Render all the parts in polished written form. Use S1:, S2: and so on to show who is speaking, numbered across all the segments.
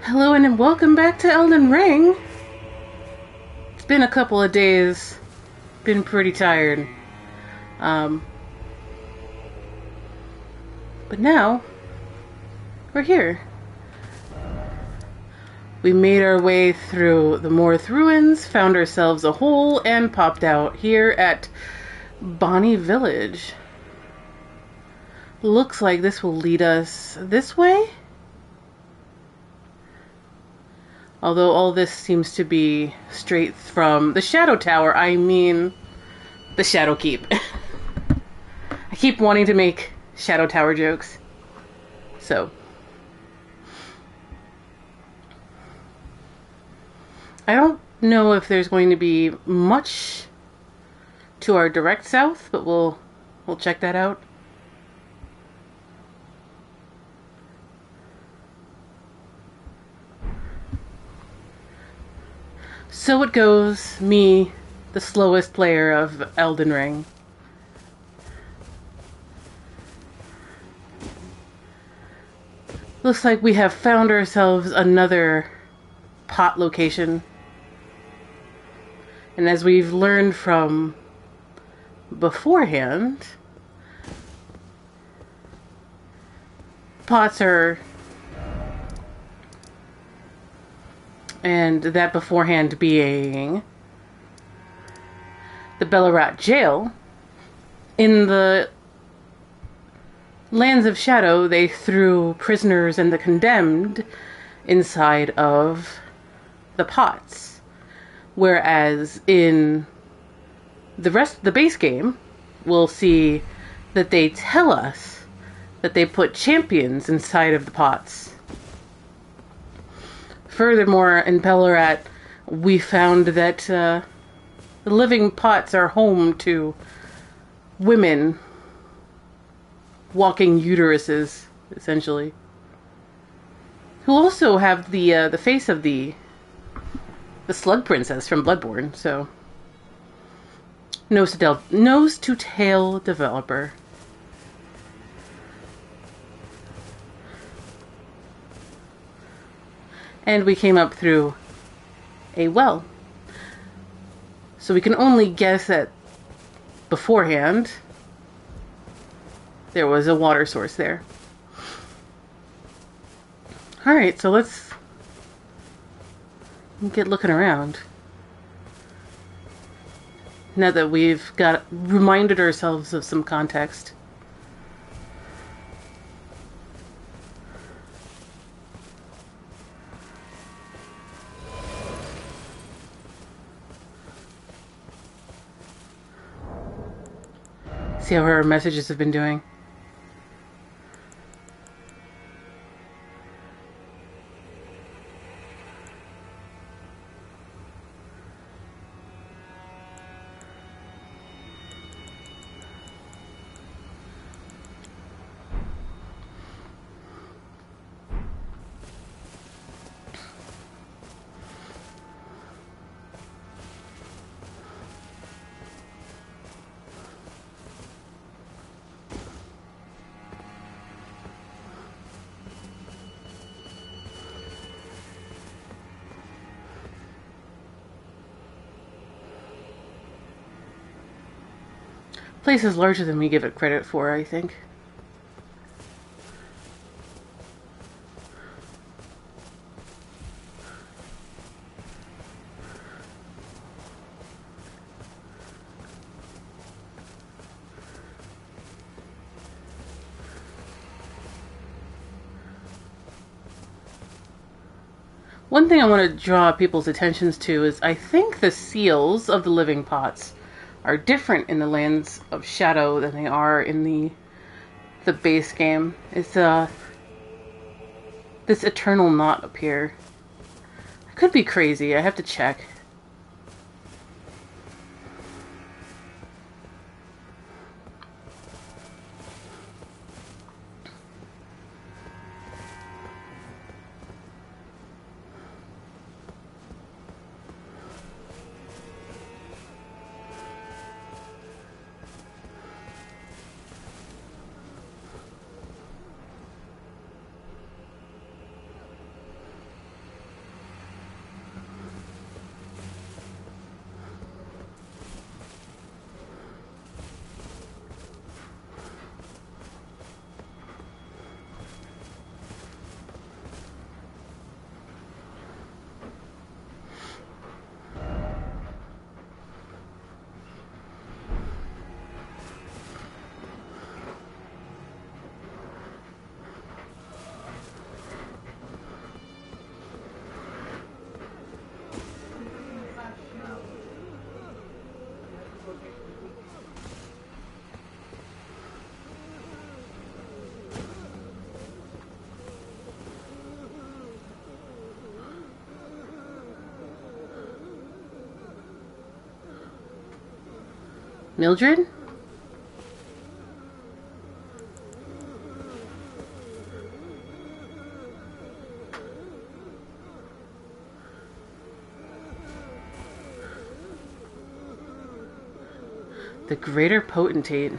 S1: Hello and welcome back to Elden Ring. It's been a couple of days. Been pretty tired. But now, we're here. We made our way through the Morth ruins, found ourselves a hole, and popped out here at Bonny Village. Looks like this will lead us this way? Although all this seems to be straight from the Shadow Tower, I mean the Shadow Keep. I keep wanting to make Shadow Tower jokes. So, I don't know if there's going to be much to our direct south, but we'll check that out. So it goes, me, the slowest player of Elden Ring. Looks like we have found ourselves another pot location. And as we've learned from beforehand, pots are... And that beforehand being the Bellerat jail. In the Lands of Shadow, they threw prisoners and the condemned inside of the pots. Whereas in the rest of the base game, we'll see that they tell us that they put champions inside of the pots. Furthermore, in Bellerat, we found that the living pots are home to women walking uteruses, essentially, who also have the face of the Slug Princess from Bloodborne. So, nose to tail developer. And we came up through a well. So we can only guess that beforehand there was a water source there. Alright, so let's get looking around. Now that we've reminded ourselves of some context. See how her messages have been doing. Place is larger than we give it credit for, I think. One thing I want to draw people's attentions to is I think the seals of the living pots are different in the Lands of Shadow than they are in the base game. It's this eternal knot up here. I could be crazy. I have to check. Mildred? The Greater Potentate.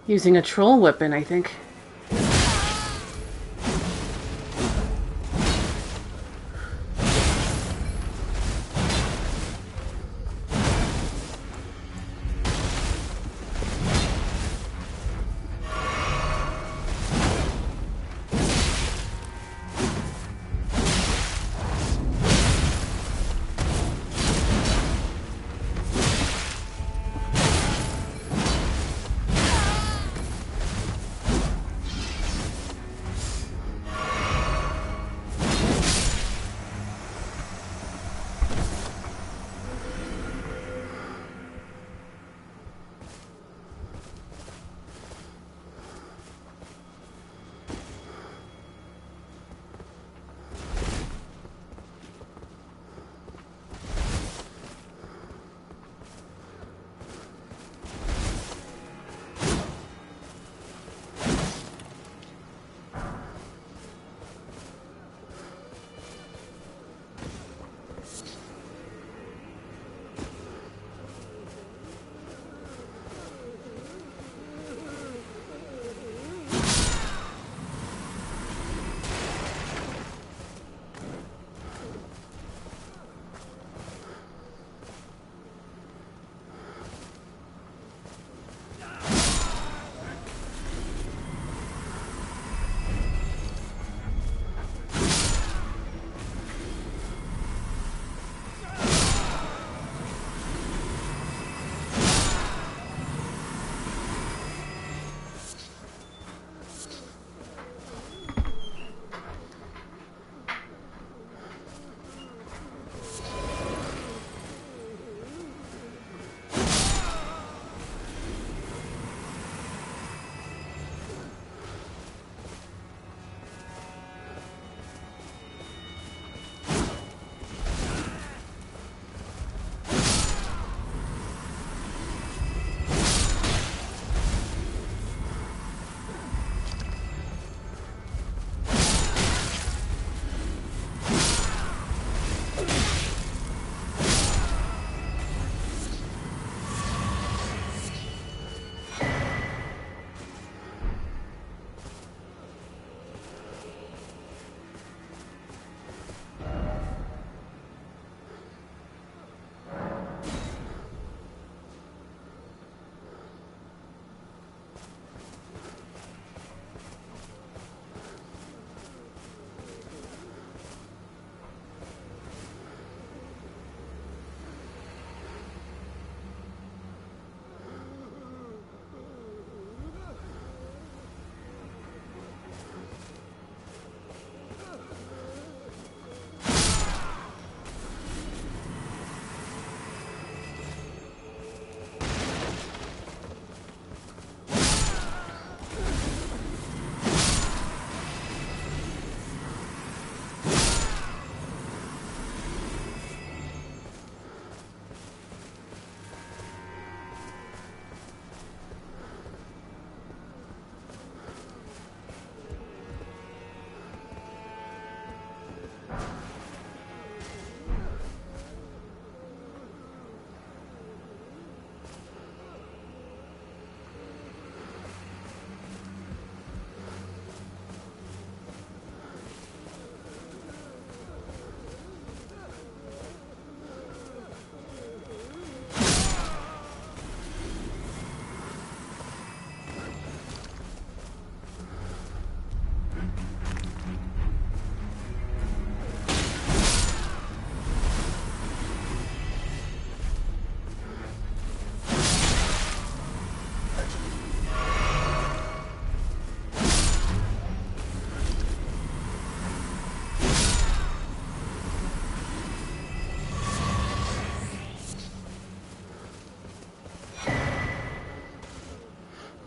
S1: Using a troll weapon, I think.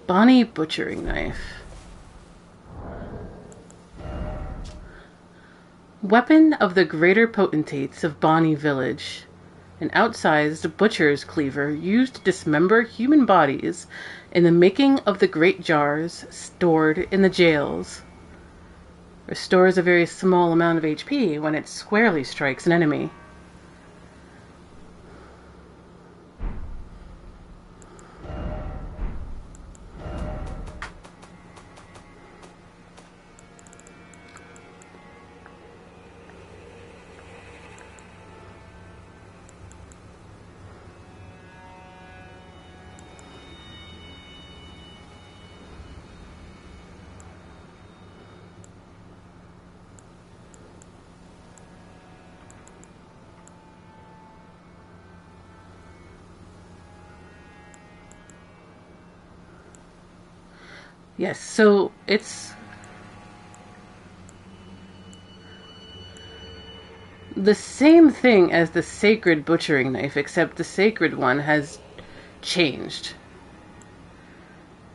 S1: Bonny butchering knife. Weapon of the greater potentates of Bonny Village. An outsized butcher's cleaver used to dismember human bodies in the making of the great jars stored in the jails. Restores a very small amount of HP when it squarely strikes an enemy. Yes, so it's the same thing as the sacred butchering knife, except the sacred one has changed.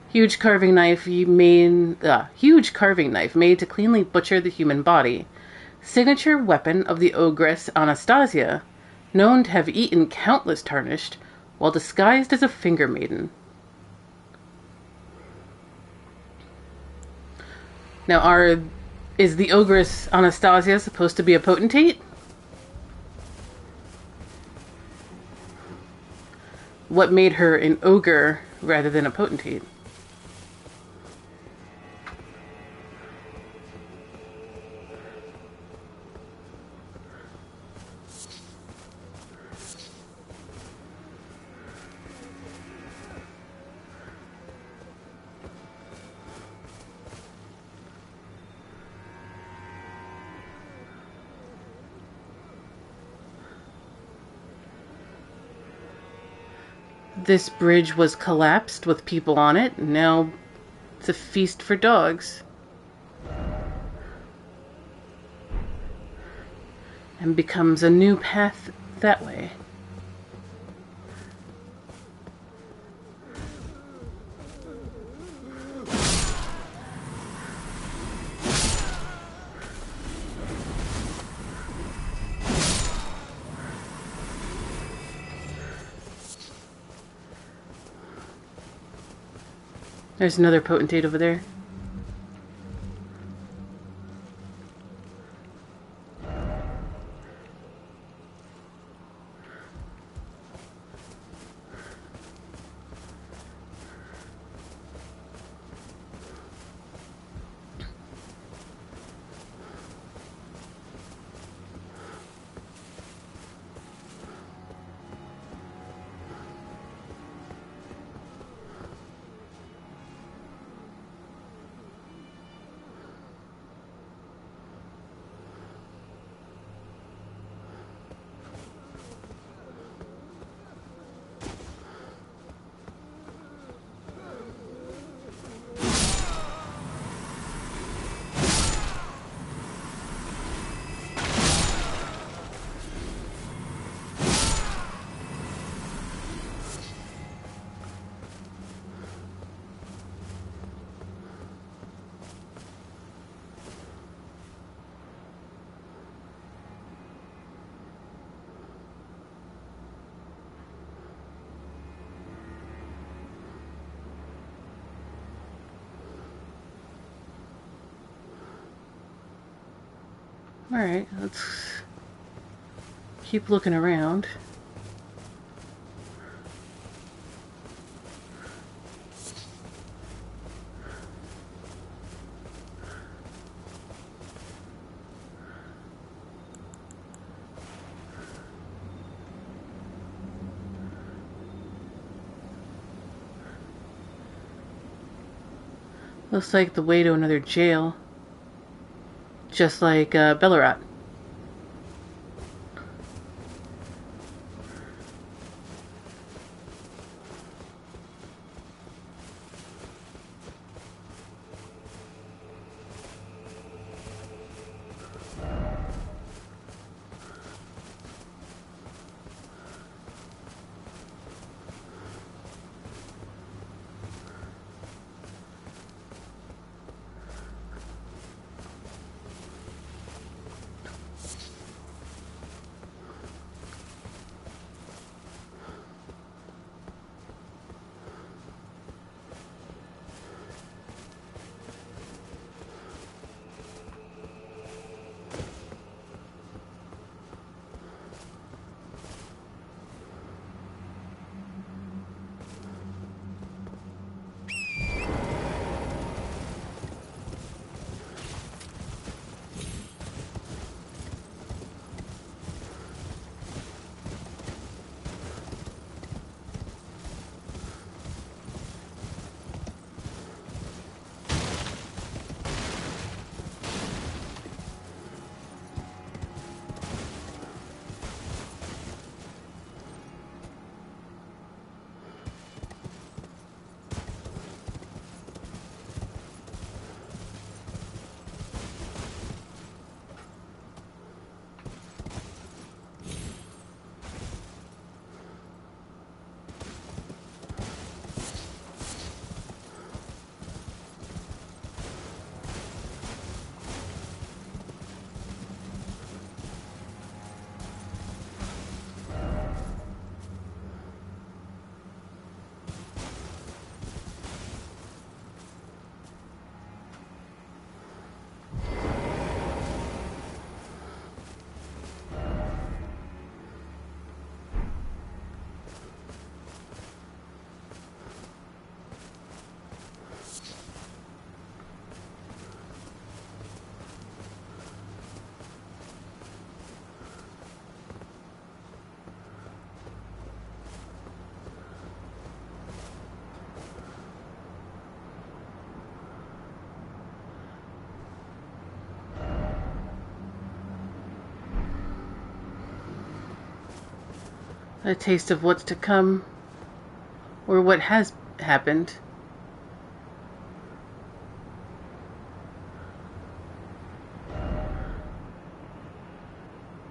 S1: Huge carving knife made to cleanly butcher the human body. Signature weapon of the ogress Anastasia, known to have eaten countless tarnished while disguised as a finger maiden. Now, is the ogress Anastasia supposed to be a potentate? What made her an ogre rather than a potentate? This bridge was collapsed with people on it. Now it's a feast for dogs. And becomes a new path that way. There's another potentate over there. Alright, let's keep looking around. Looks like the way to another jail. Just like Bellerat. A taste of what's to come, or what has happened.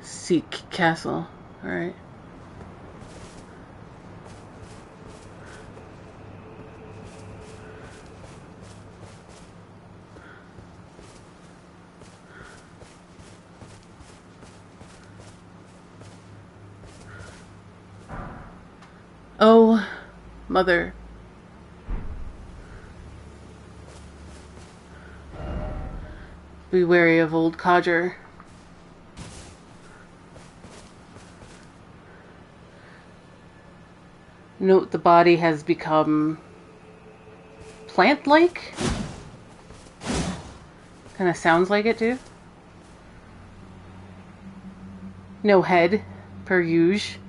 S1: Seek Castle. Alright. Oh, mother. Be wary of old codger. Note the body has become plant-like. Kind of sounds like it too. No head, per usual.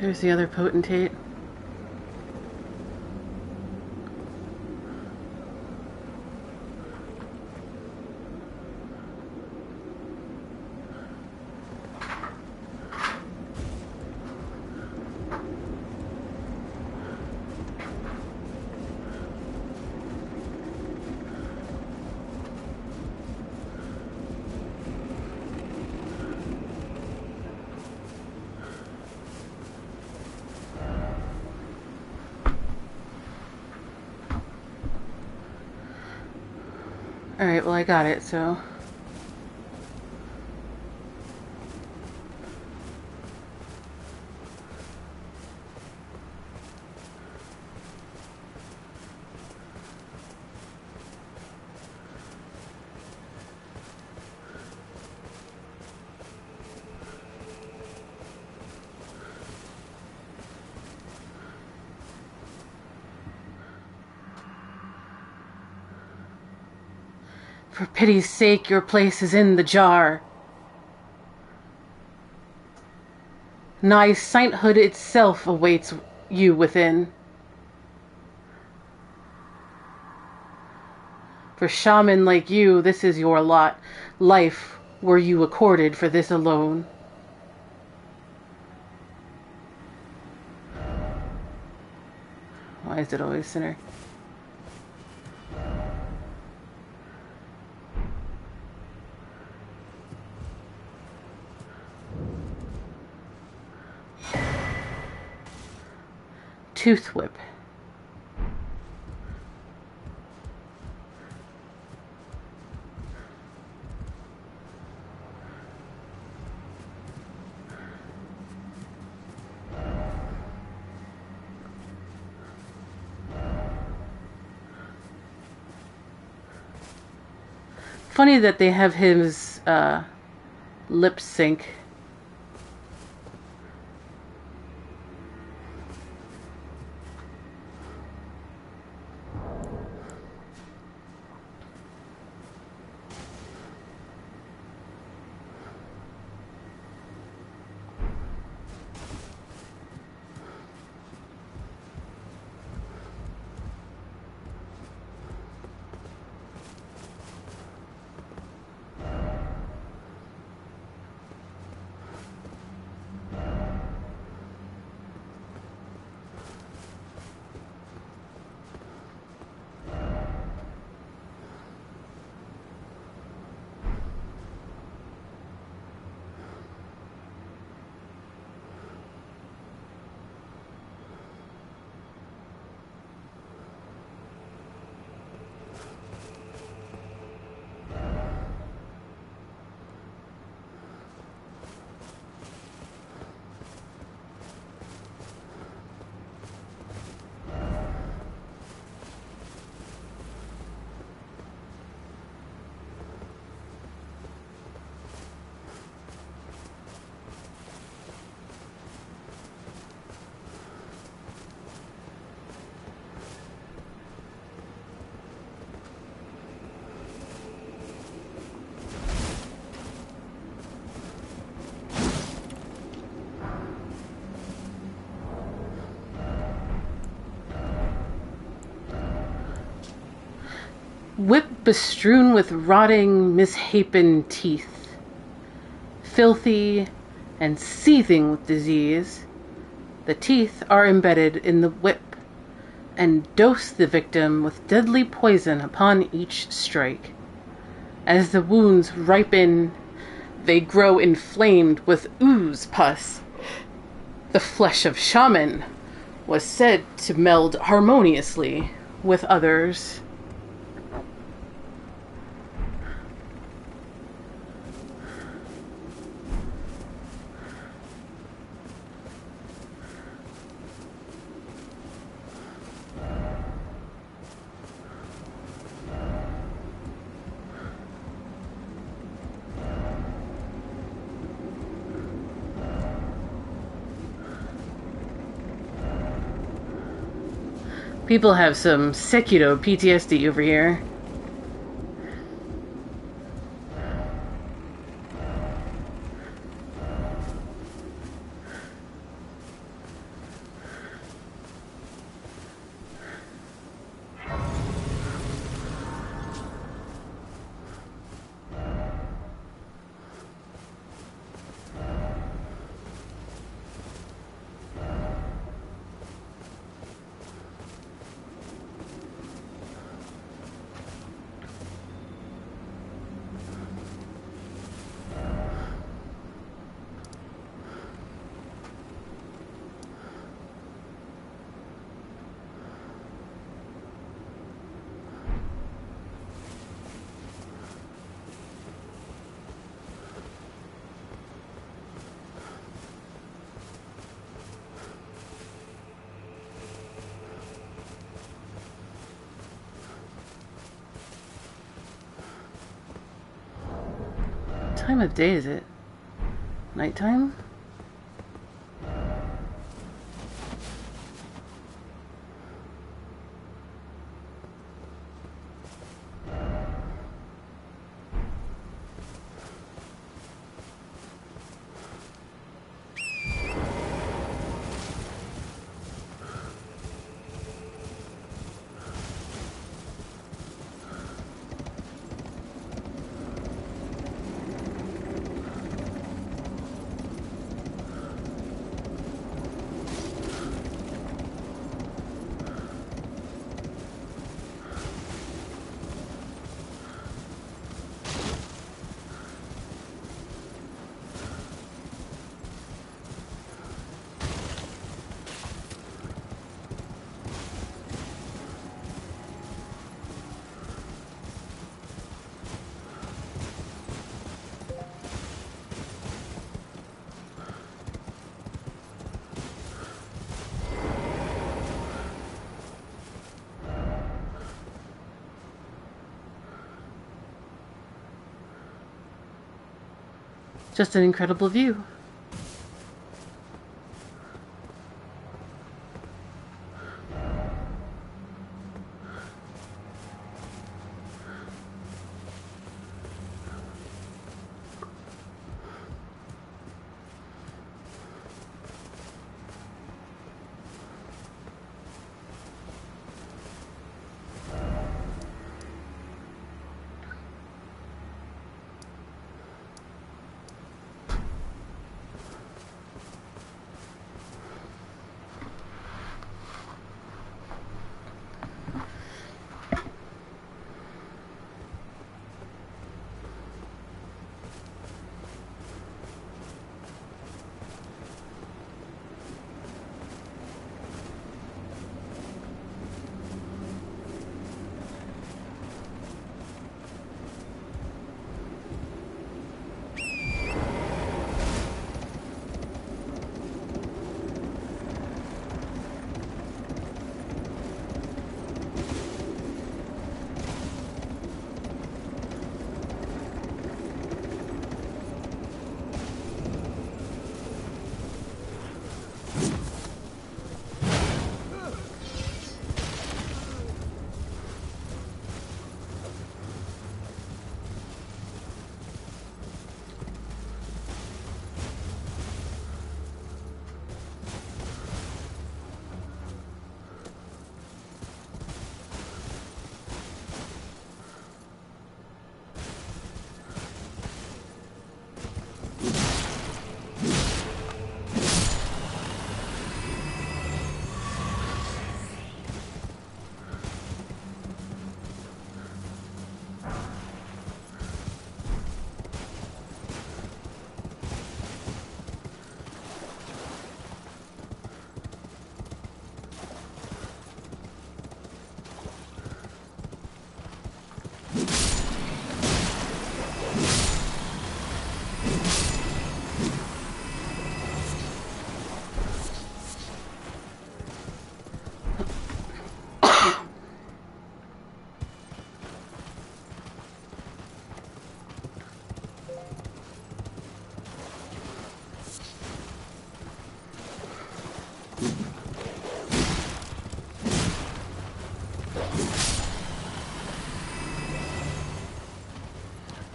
S1: There's the other potentate. Alright, well I got it, so... For pity's sake, your place is in the jar. Nigh sainthood itself awaits you within. For shaman like you, this is your lot. Life were you accorded for this alone. Why is it always sinner? Tooth whip. Funny that they have his lip sync. Whip bestrewn with rotting, misshapen teeth, filthy and seething with disease. The teeth are embedded in the whip and dose the victim with deadly poison upon each strike. As the wounds ripen, they grow inflamed with ooze pus. The flesh of shaman was said to meld harmoniously with others. People have some Sekiro PTSD over here. time of day is it? Nighttime? Just an incredible view.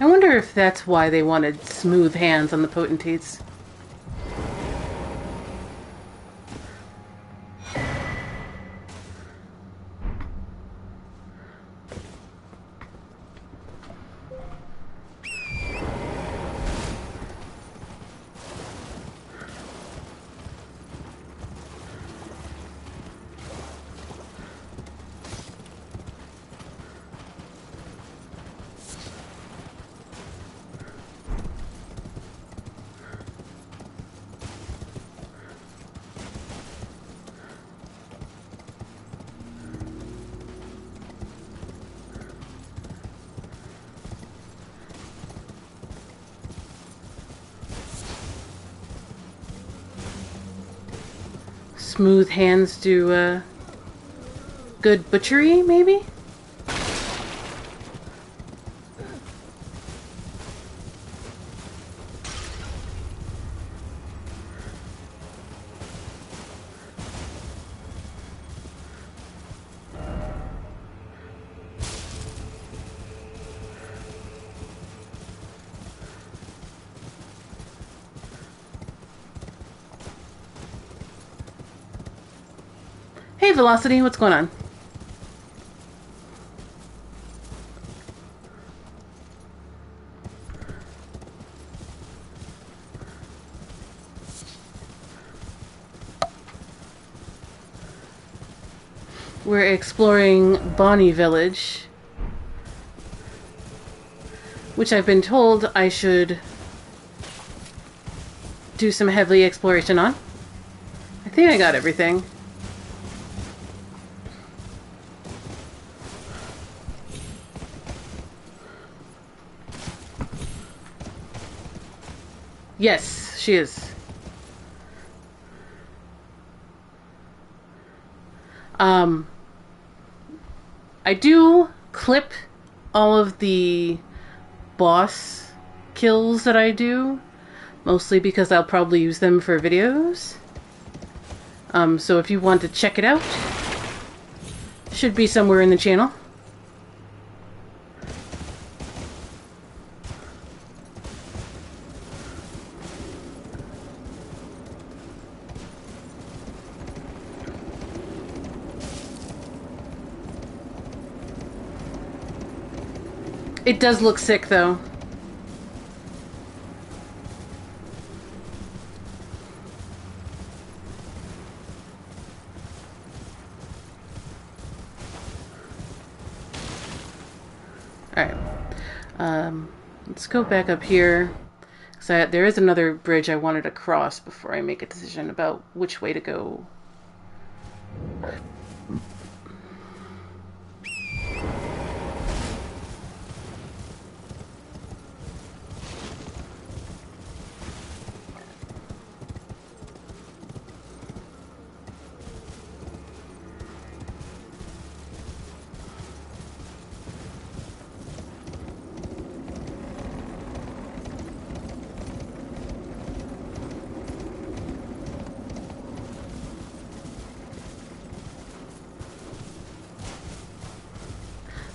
S1: I wonder if that's why they wanted smooth hands on the potentates. Smooth hands do good butchery, maybe? Hey, Velocity, what's going on? We're exploring Bonny Village, which I've been told I should do some heavy exploration on. I think I got everything. Yes, she is. I do clip all of the boss kills that I do, mostly because I'll probably use them for videos. So if you want to check it out, should be somewhere in the channel. It does look sick, though. Alright. Let's go back up here. Because there is another bridge I wanted to cross before I make a decision about which way to go.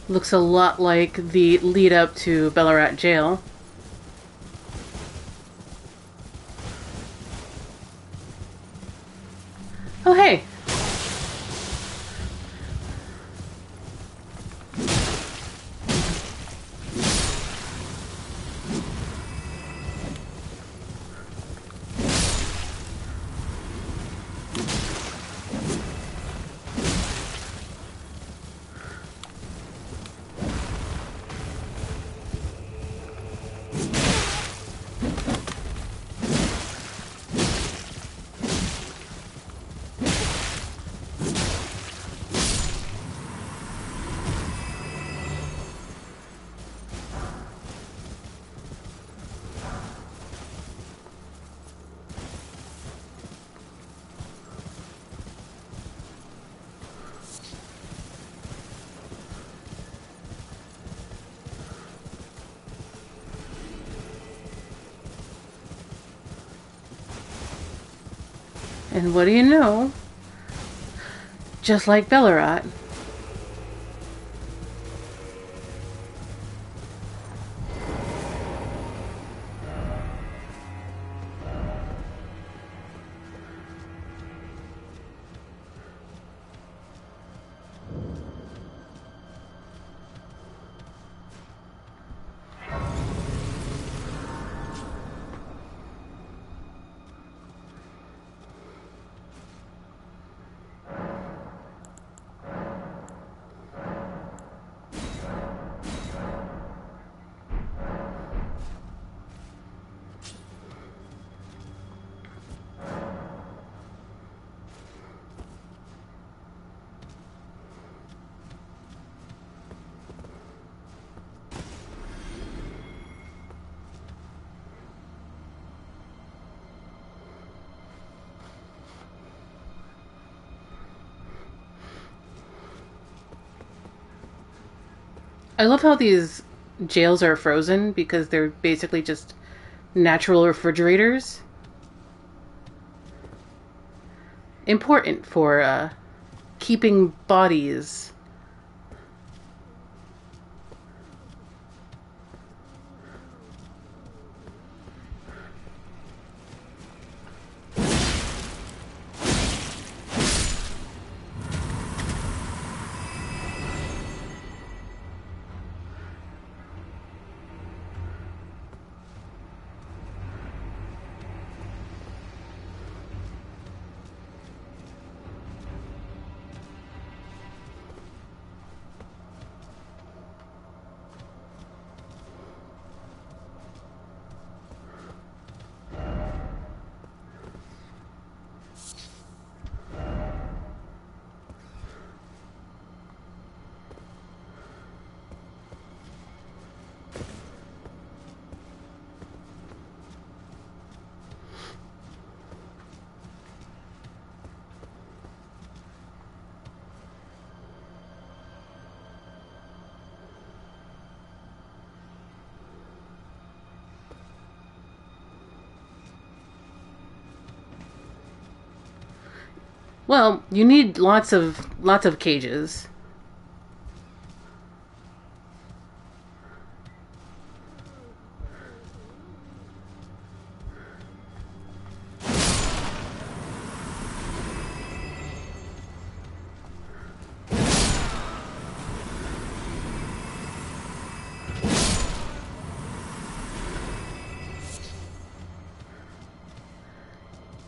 S1: Looks a lot like the lead up to Ballarat Jail. Oh, hey! And what do you know? Just like Ballarat. I love how these jails are frozen because they're basically just natural refrigerators. Important for keeping bodies. Well, you need lots of cages.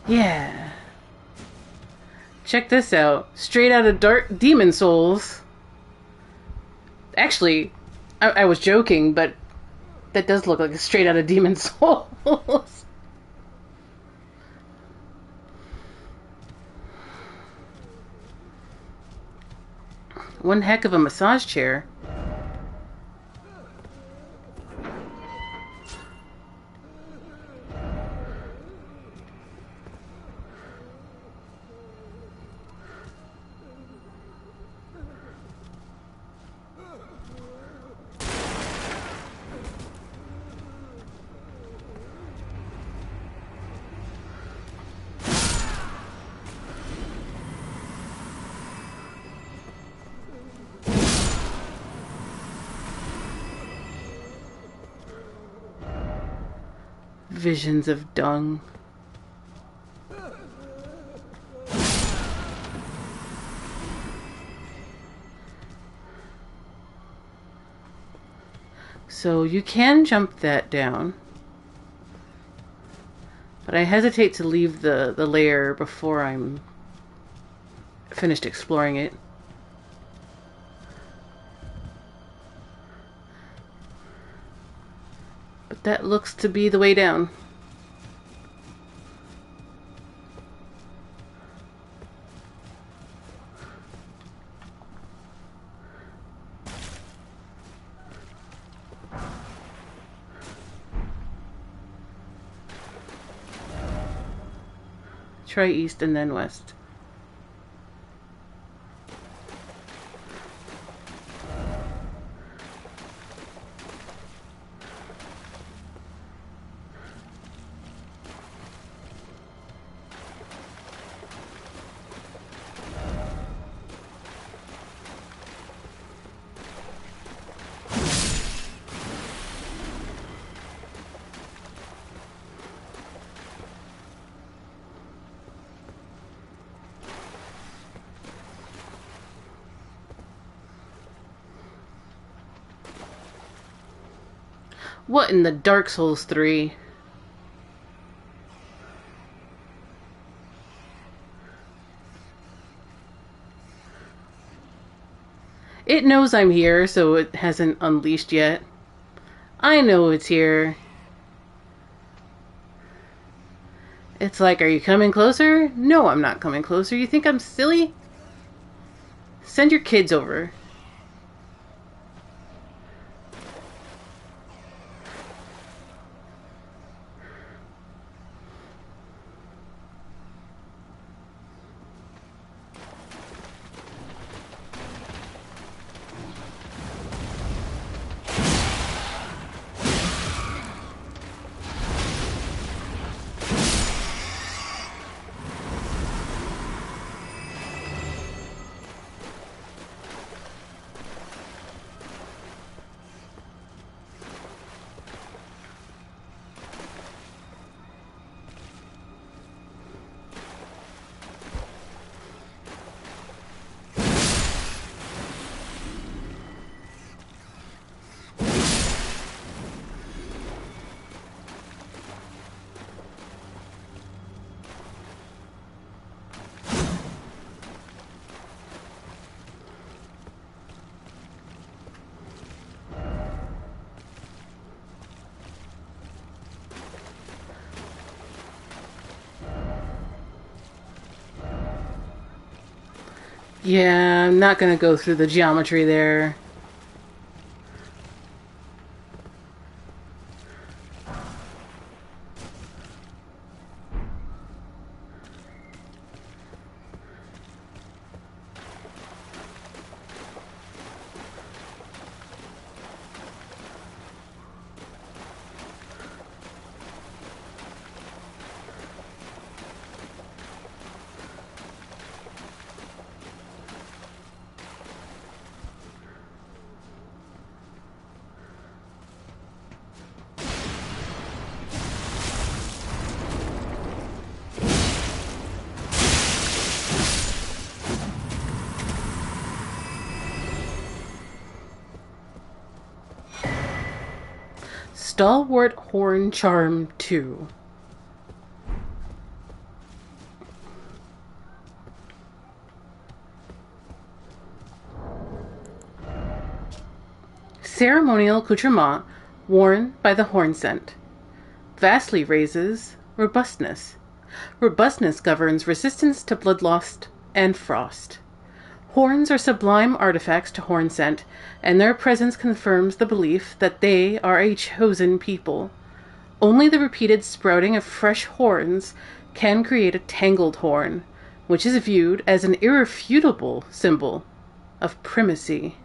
S1: Yeah. Check this out. Straight out of Dark Demon Souls. Actually, I was joking, but that does look like a straight out of Demon Souls. One heck of a massage chair. Visions of dung. So you can jump that down. But I hesitate to leave the layer before I'm finished exploring it. But that looks to be the way down. Try east and then west. What in the Dark Souls 3? It knows I'm here, so it hasn't unleashed yet. I know it's here. It's like, are you coming closer? No, I'm not coming closer. You think I'm silly? Send your kids over. Yeah, I'm not gonna go through the geometry there. Stalwart Horn Charm 2. Ceremonial accoutrement worn by the horn scent. Vastly raises robustness. Robustness governs resistance to bloodlust and frost. Horns are sublime artifacts to horn scent, and their presence confirms the belief that they are a chosen people. Only the repeated sprouting of fresh horns can create a tangled horn, which is viewed as an irrefutable symbol of primacy.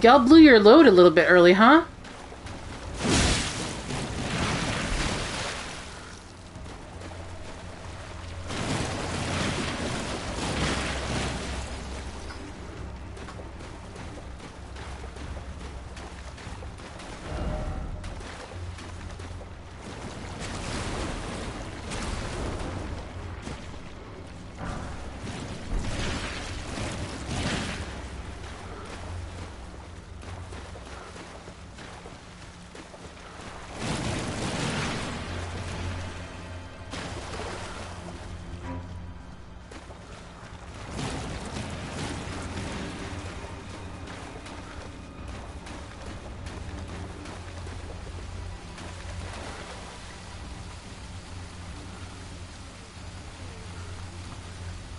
S1: Y'all blew your load a little bit early, huh?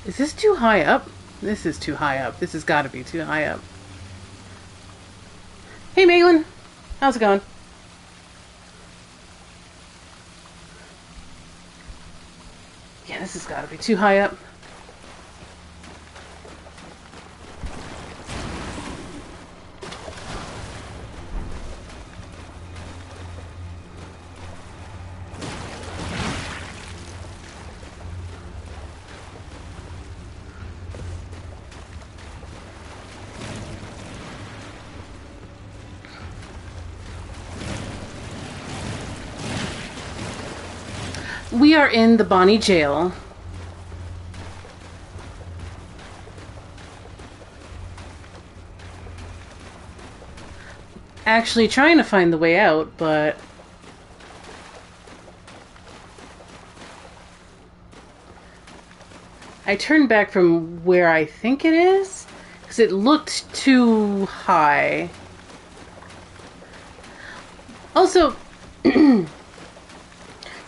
S1: Is this too high up? This is too high up. This has got to be too high up. Hey, Megan. How's it going? Yeah, this has got to be too high up. We are in the Bonny Gaol. Actually trying to find the way out, but I turned back from where I think it is because it looked too high. Also,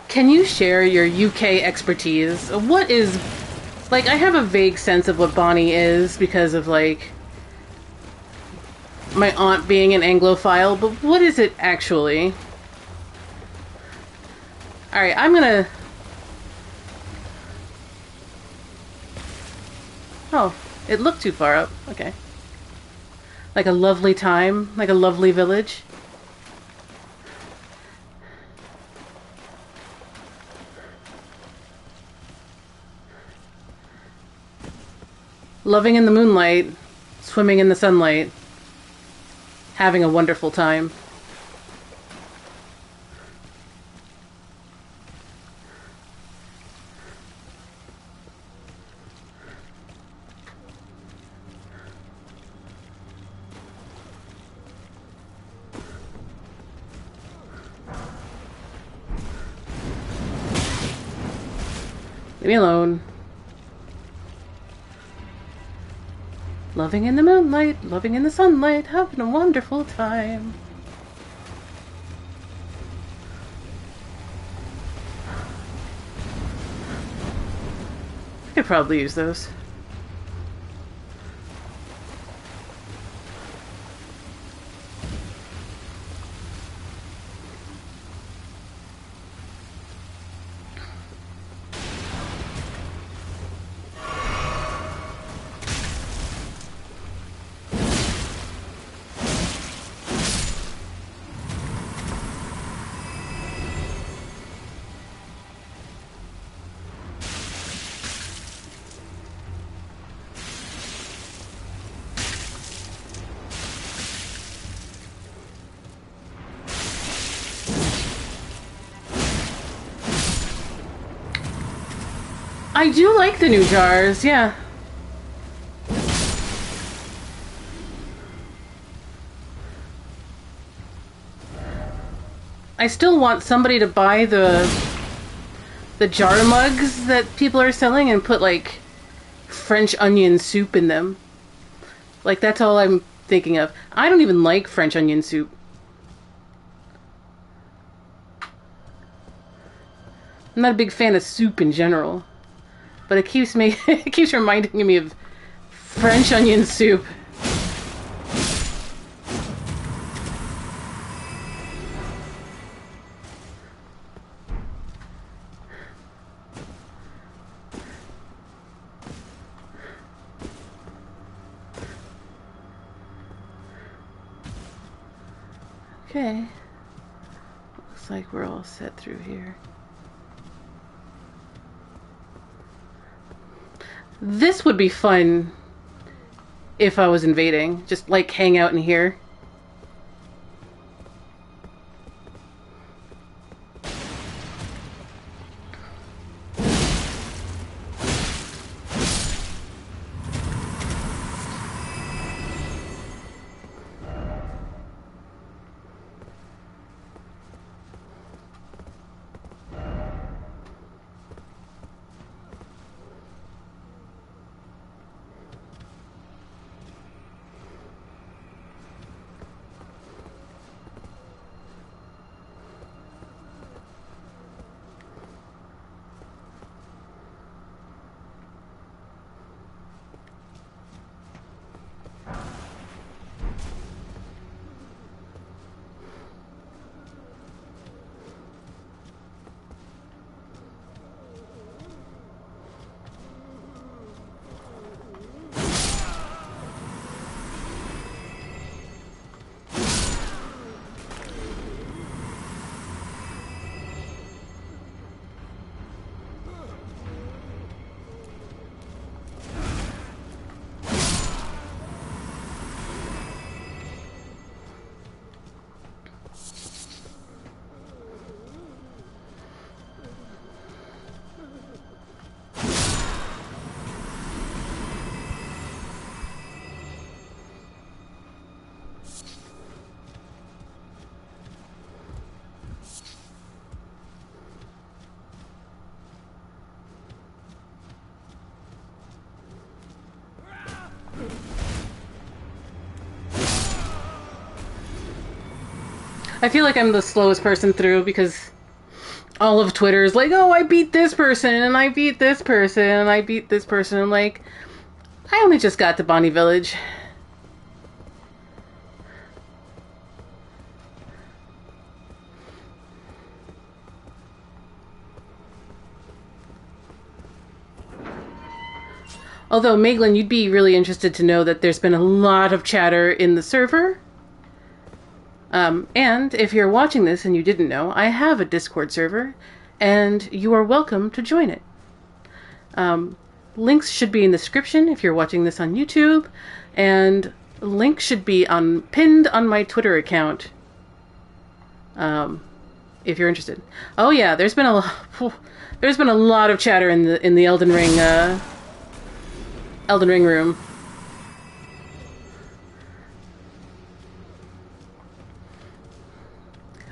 S1: can you share your UK expertise? What is, like, I have a vague sense of what Bonny is because of, like, my aunt being an Anglophile, but what is it actually? Alright, I'm gonna... Oh, it looked too far up. Okay. Like a lovely time, like a lovely village. Loving in the moonlight, swimming in the sunlight, having a wonderful time. Leave me alone. Loving in the moonlight, loving in the sunlight, having a wonderful time. I could probably use those. I do like the new jars, yeah. I still want somebody to buy the jar mugs that people are selling and put like French onion soup in them. Like that's all I'm thinking of. I don't even like French onion soup. I'm not a big fan of soup in general. But it keeps it keeps reminding me of French onion soup. Okay. Looks like we're all set through here. This would be fun if I was invading. Just like hang out in here. I feel like I'm the slowest person through because all of Twitter is like, oh, I beat this person, and I beat this person, and I beat this person. I'm like, I only just got to Bonny Village. Although, Maeglin, you'd be really interested to know that there's been a lot of chatter in the server. And if you're watching this and you didn't know, I have a Discord server, and you are welcome to join it. Links should be in the description if you're watching this on YouTube, and links should be pinned on my Twitter account, if you're interested. Oh yeah, there's been a lot of chatter in the Elden Ring room.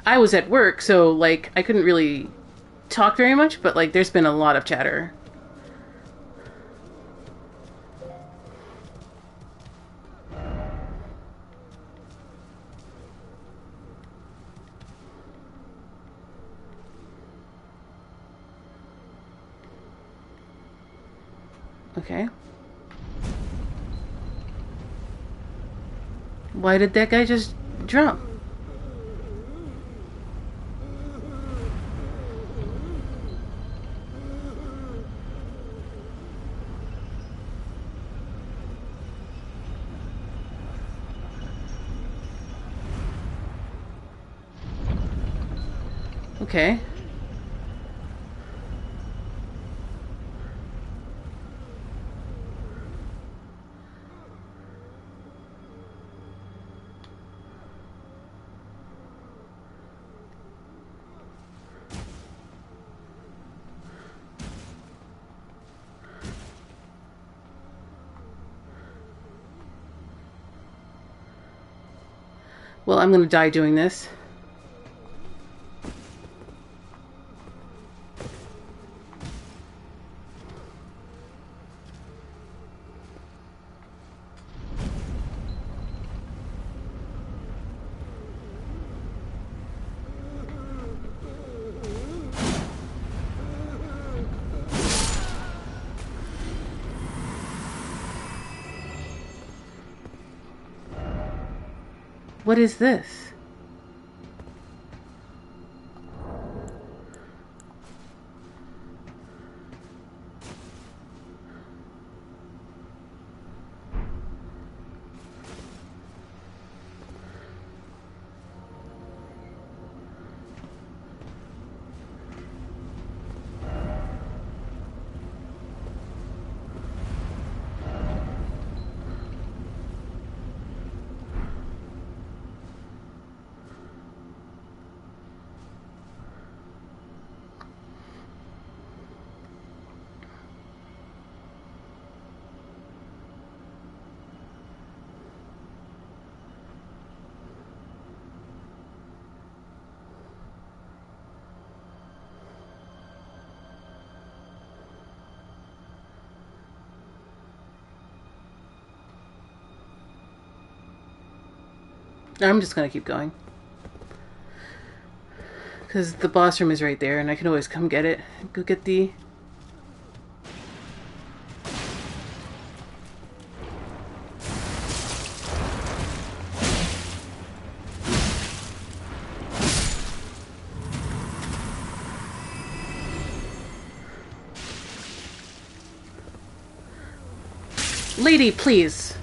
S1: I was at work, so, like, I couldn't really talk very much, but, like, there's been a lot of chatter. Okay. Why did that guy just jump? Okay. Well, I'm gonna die doing this. What is this? I'm just gonna keep going. Because the boss room is right there, and I can always come get it. Go get the... Lady, please.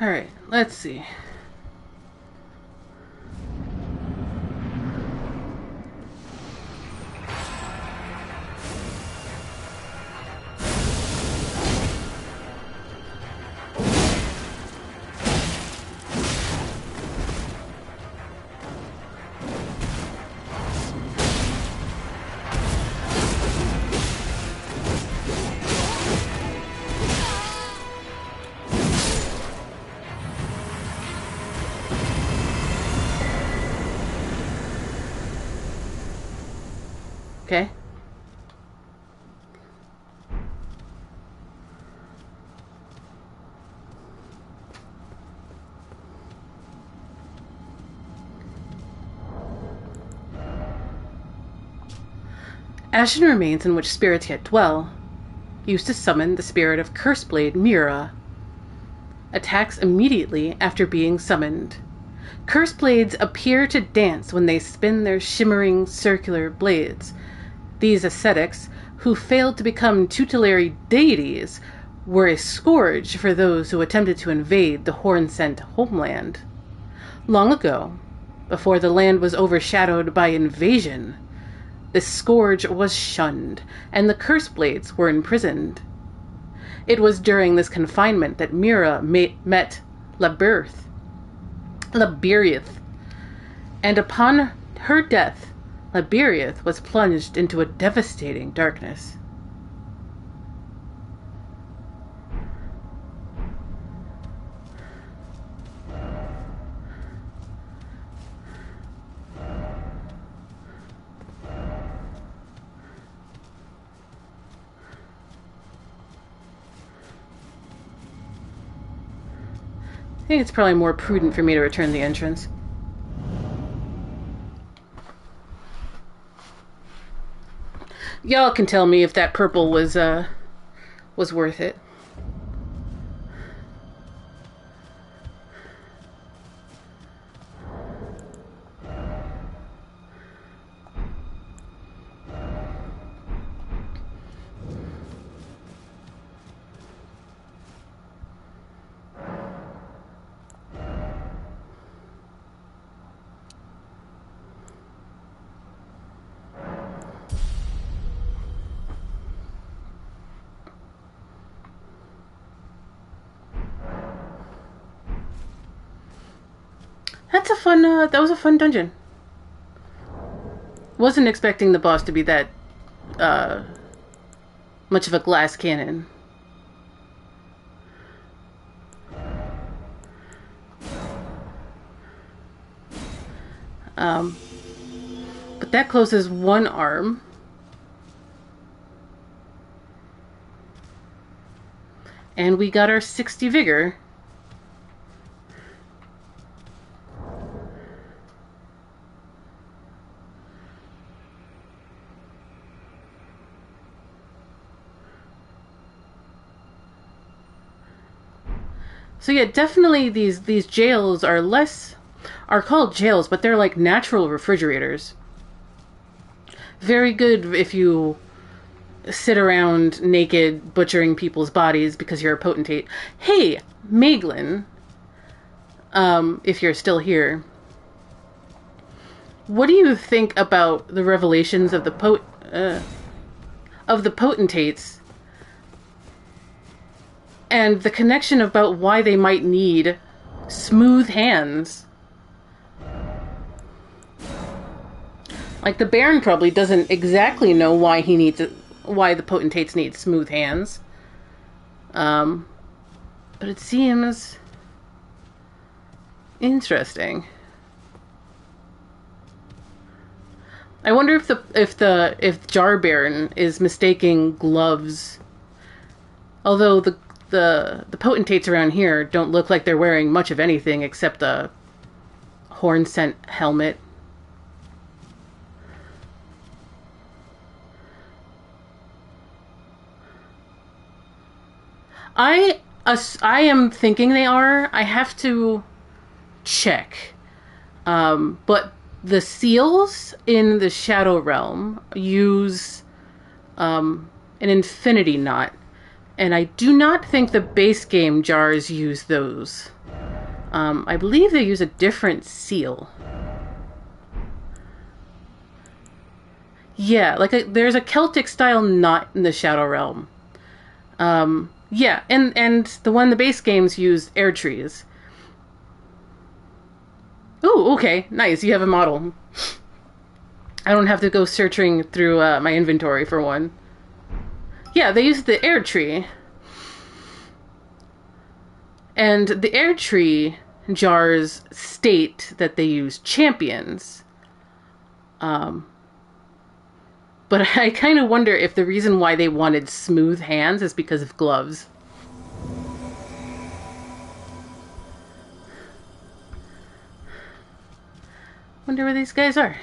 S1: Alright, let's see. Okay. Ashen remains in which spirits yet dwell. Used to summon the spirit of Curseblade Mira. Attacks immediately after being summoned. Curse blades appear to dance when they spin their shimmering circular blades. These ascetics, who failed to become tutelary deities, were a scourge for those who attempted to invade the horn-sent homeland. Long ago, before the land was overshadowed by invasion, this scourge was shunned, and the curse blades were imprisoned. It was during this confinement that Mira met Labirth, and upon her death, Labirth was plunged into a devastating darkness. I think it's probably more prudent for me to return the entrance. Y'all can tell me if that purple was worth it. That's a fun, that was a fun dungeon. Wasn't expecting the boss to be that, much of a glass cannon. But that closes one arm. And we got our 60 vigor. So yeah, definitely these jails are called jails, but they're like natural refrigerators. Very good if you sit around naked butchering people's bodies because you're a potentate. Hey, Maeglin, if you're still here, what do you think about the revelations of the potentates? And the connection about why they might need smooth hands. Like the Baron probably doesn't exactly know why why the potentates need smooth hands. But it seems interesting. I wonder if Jar Baron is mistaking gloves. Although the potentates around here don't look like they're wearing much of anything except a horn-sent helmet. I am thinking they are. I have to check. But the seals in the Shadow Realm use an infinity knot. And I do not think the base game jars use those. I believe they use a different seal. Yeah, like there's a Celtic style knot in the Shadow Realm. Yeah, and the base games use Erdtrees. Ooh, okay, nice. You have a model. I don't have to go searching through my inventory for one. Yeah, they use the Erdtree. And the Erdtree jars state that they use champions. But I kind of wonder if the reason why they wanted smooth hands is because of gloves. Wonder where these guys are.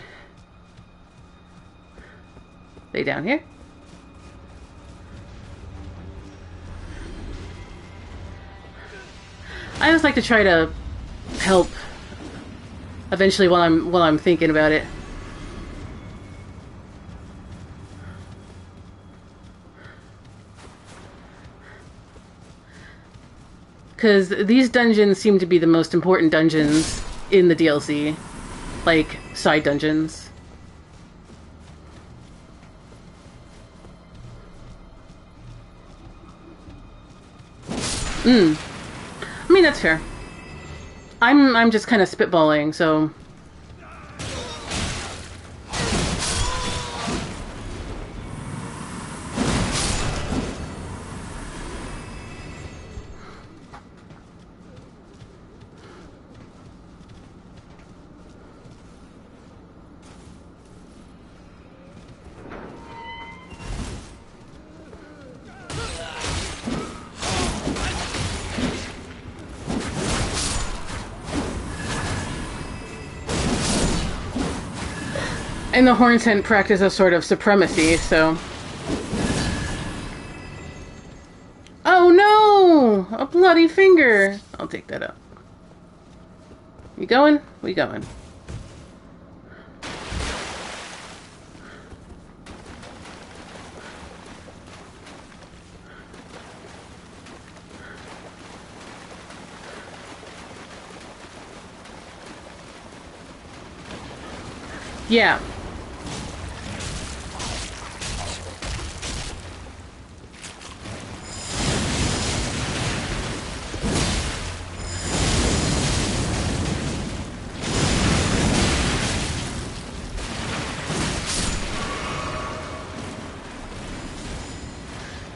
S1: They down here? I always like to try to help eventually while I'm thinking about it. Because these dungeons seem to be the most important dungeons in the DLC. Like, side dungeons. I mean, that's fair. I'm just kind of spitballing, so... And the Hornsent practice a sort of supremacy, so... Oh no! A bloody finger! I'll take that up. You going? We going. Yeah.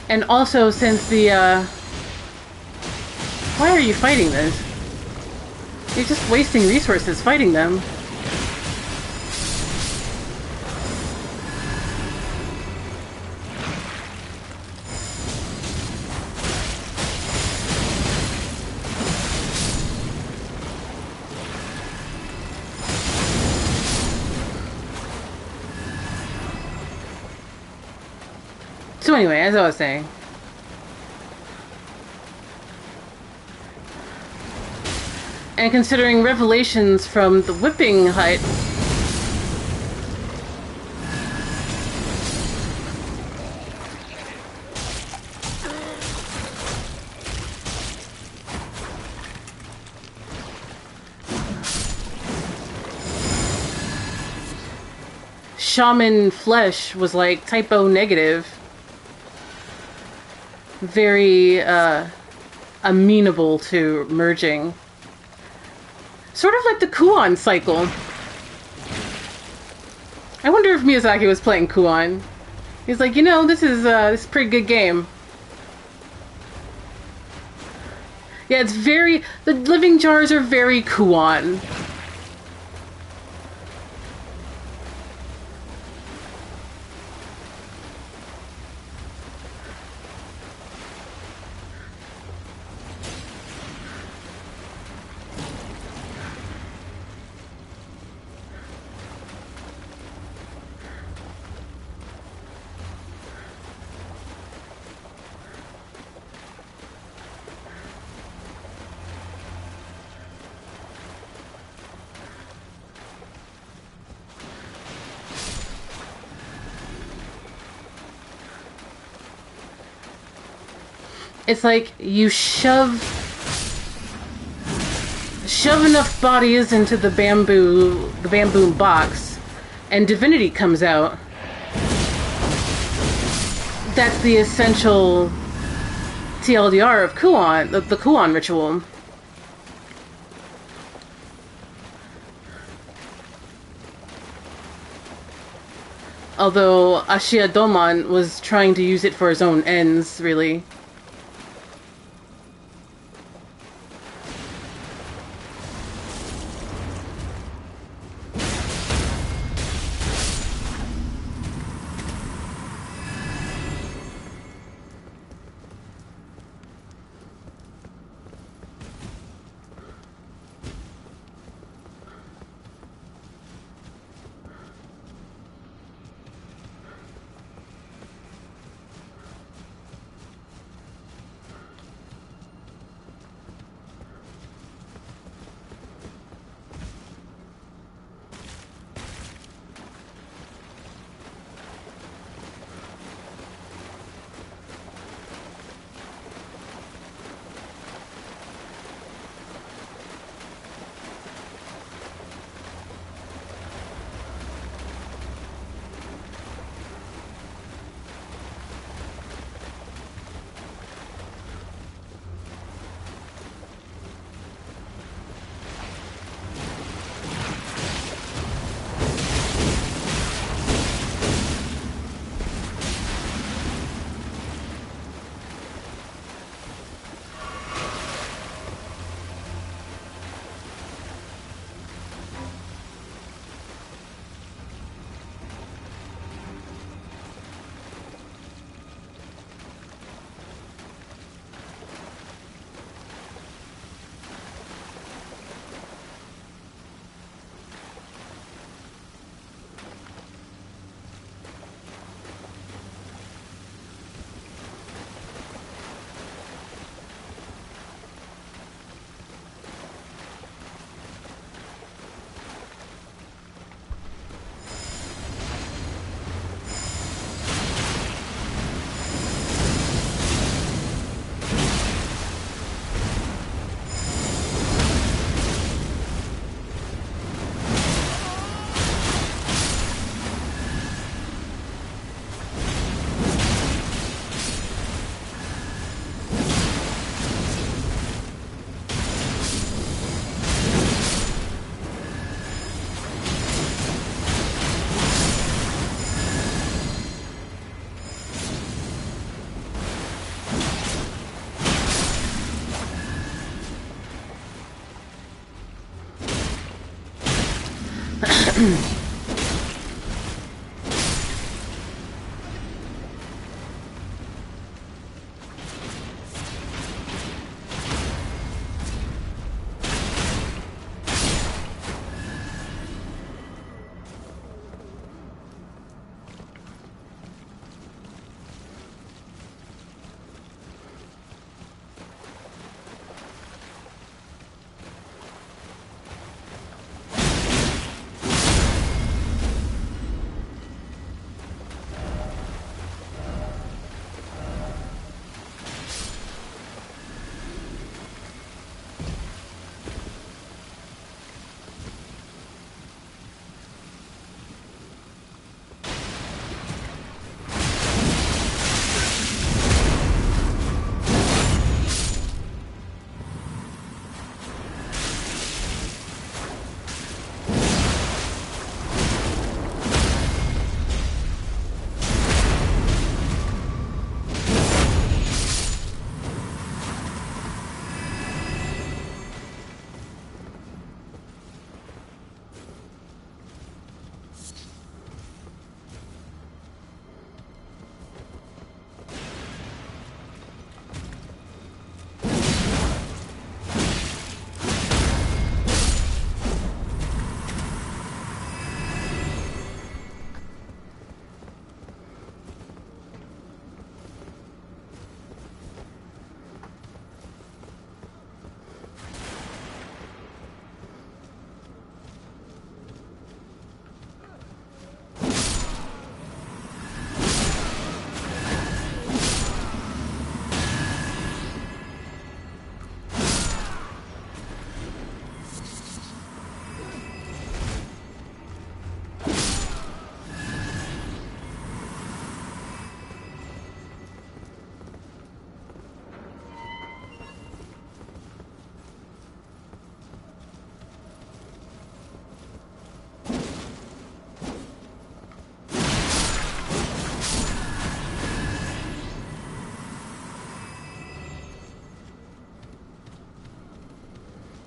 S1: And also, since the, why are you fighting this? You're just wasting resources fighting them. So anyway, as I was saying, and considering revelations from the whipping height, shaman flesh was like typo negative. Very amenable to merging. Sort of like the Kuon cycle. I wonder if Miyazaki was playing Kuon. He's like, you know, this is a pretty good game. Yeah, it's very... The living jars are very Kuon. It's like you shove enough bodies into the bamboo box, and divinity comes out. That's the essential TLDR of Kuon, the Kuon ritual. Although Ashia Doman was trying to use it for his own ends, really.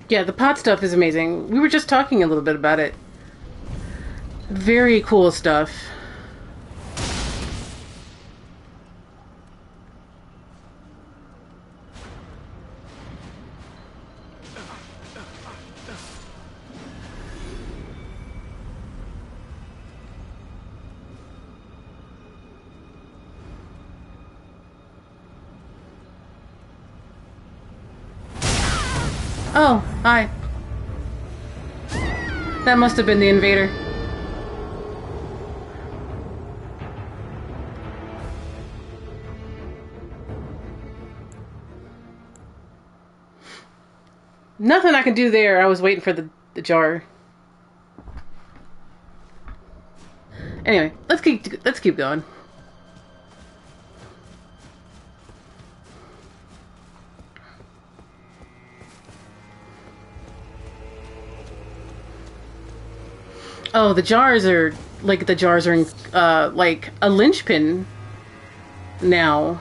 S1: Yeah, the pot stuff is amazing. We were just talking a little bit about it. Very cool stuff. Oh, hi. That must have been the invader. Nothing I can do there. I was waiting for the jar. Anyway, let's keep going. Oh, the jars are like like a linchpin now.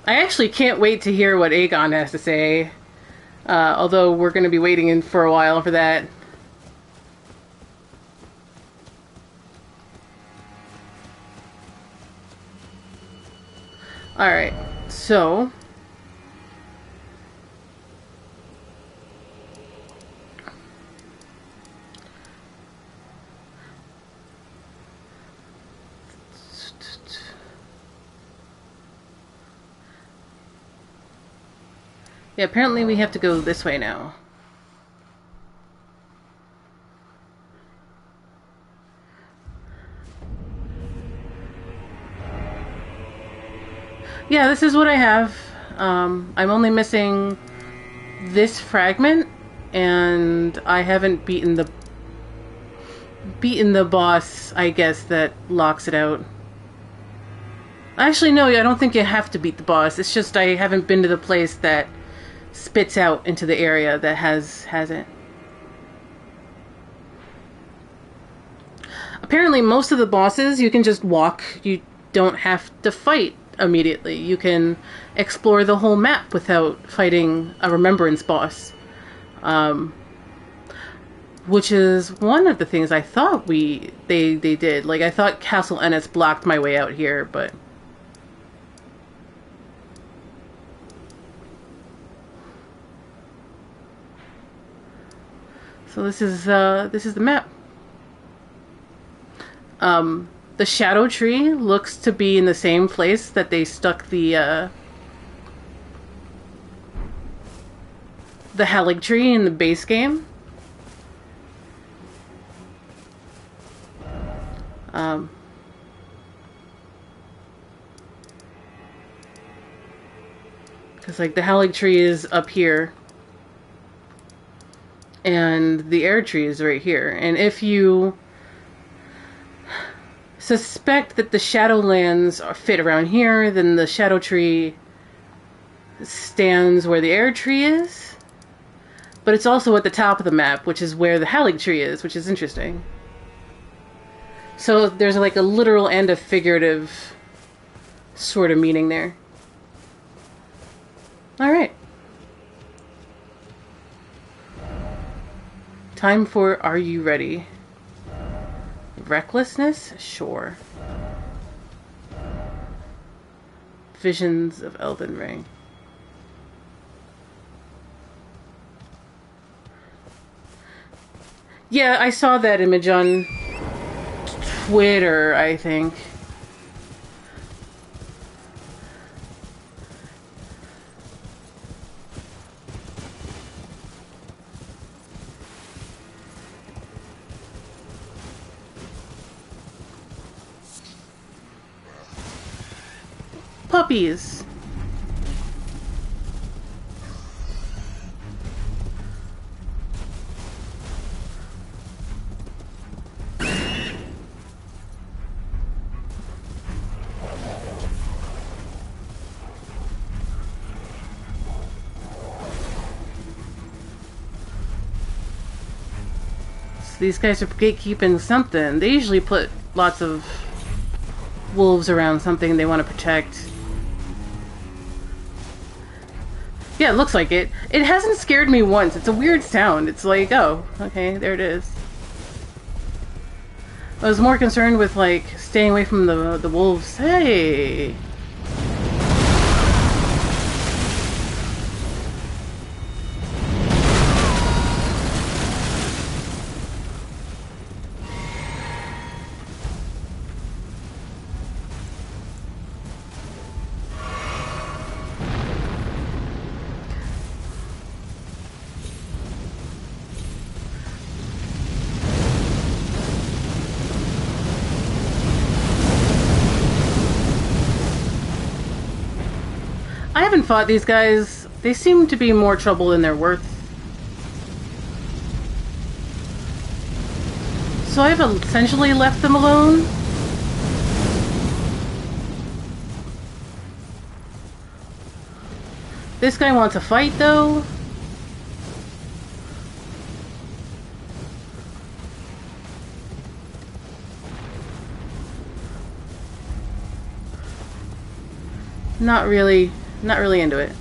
S1: I actually can't wait to hear what Aegon has to say. Although we're going to be waiting in for a while for that. Alright, so... yeah, apparently we have to go this way now. Yeah, this is what I have. I'm only missing this fragment, and I haven't beaten the boss, I guess, that locks it out. Actually, no, I don't think you have to beat the boss. It's just I haven't been to the place that spits out into the area that has it. Apparently, most of the bosses you can just walk. You don't have to fight immediately. You can explore the whole map without fighting a remembrance boss. Which is one of the things I thought they did. Like, I thought Castle Ennis blocked my way out here, but... So this is the map. The shadow tree looks to be in the same place that they stuck the Halig tree in the base game. Because, like, the Halig tree is up here. And the Erdtree is right here. And if you suspect that the Shadowlands fit around here, then the Shadow Tree stands where the Erdtree is. But it's also at the top of the map, which is where the Halig tree is, which is interesting. So there's like a literal and a figurative sort of meaning there. Alright. Time for Are You Ready? Recklessness? Sure. Visions of Elden Ring. Yeah, I saw that image on Twitter, I think. Puppies. So these guys are gatekeeping something. They usually put lots of wolves around something they want to protect. Yeah, it looks like it. It hasn't scared me once. It's a weird sound. It's like, oh, okay, there it is. I was more concerned with, like, staying away from the wolves. Hey! I haven't fought these guys. They seem to be more trouble than they're worth. So I've essentially left them alone. This guy wants a fight, though. Not really into it.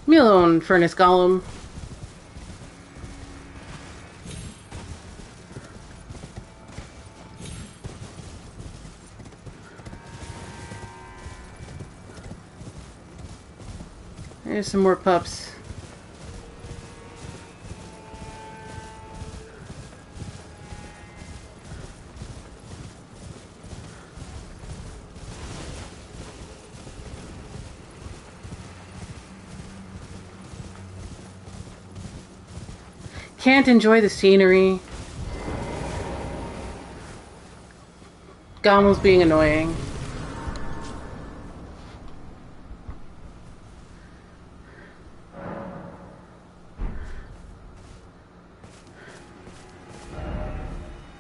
S1: Me alone, Furnace Golem. There's some more pups. Can't enjoy the scenery. Gommel's being annoying.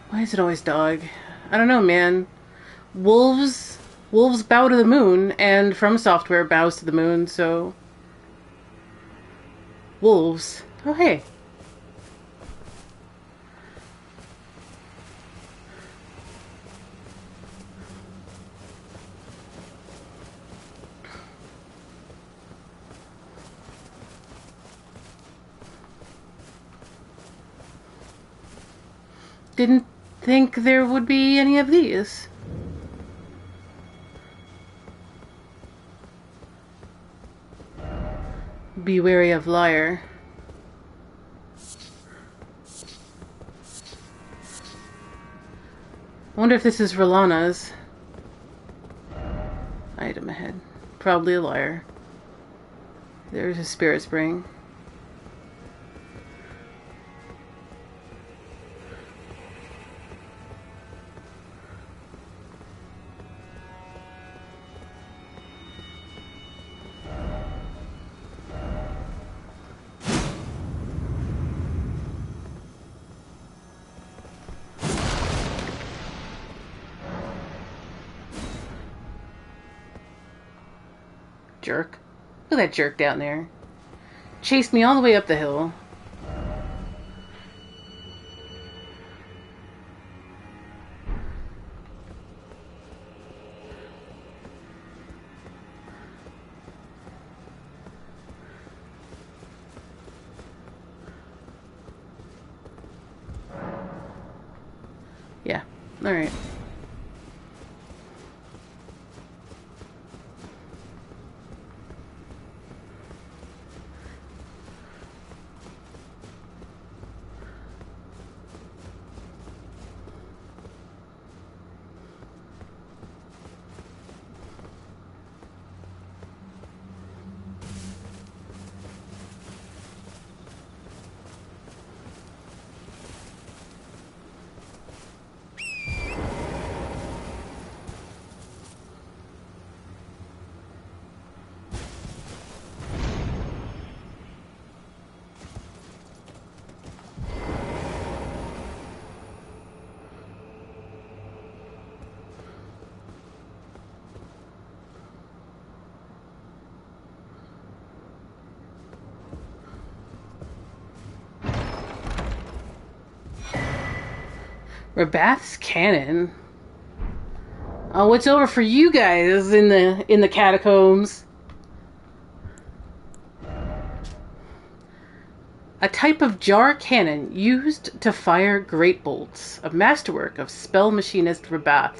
S1: Why is it always dog? I don't know, man. Wolves bow to the moon, and From Software bows to the moon, so... Wolves. Oh, hey. Didn't think there would be any of these. Be wary of liar. I wonder if this is Rolana's. Item ahead. Probably a liar. There's a spirit spring. Jerk. Look at that jerk down there. Chased me all the way up the hill. Yeah. Alright. Rabbath's cannon. Oh, it's over for you guys in the catacombs. A type of jar cannon used to fire great bolts, a masterwork of spell machinist Rabbath.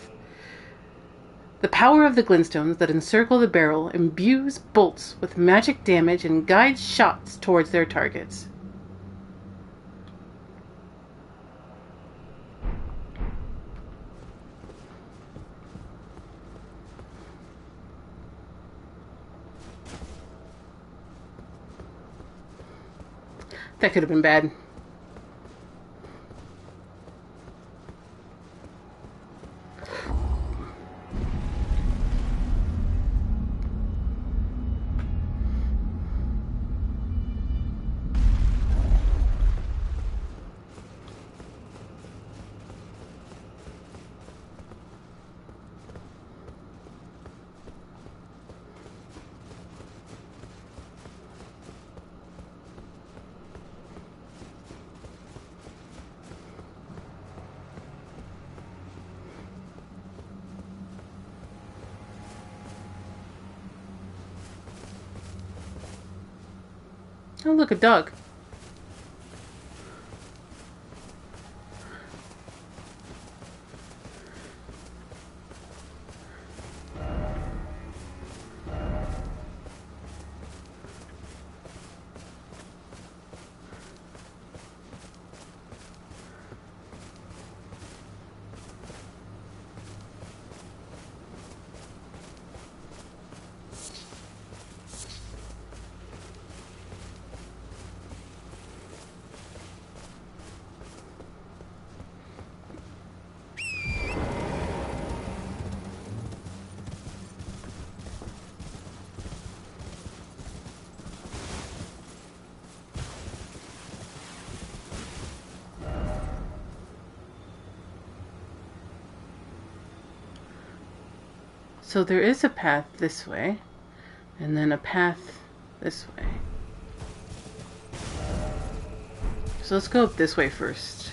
S1: The power of the glintstones that encircle the barrel imbues bolts with magic damage and guides shots towards their targets. That could have been bad. Oh, look, a dog. So there is a path this way, and then a path this way. So let's go up this way first.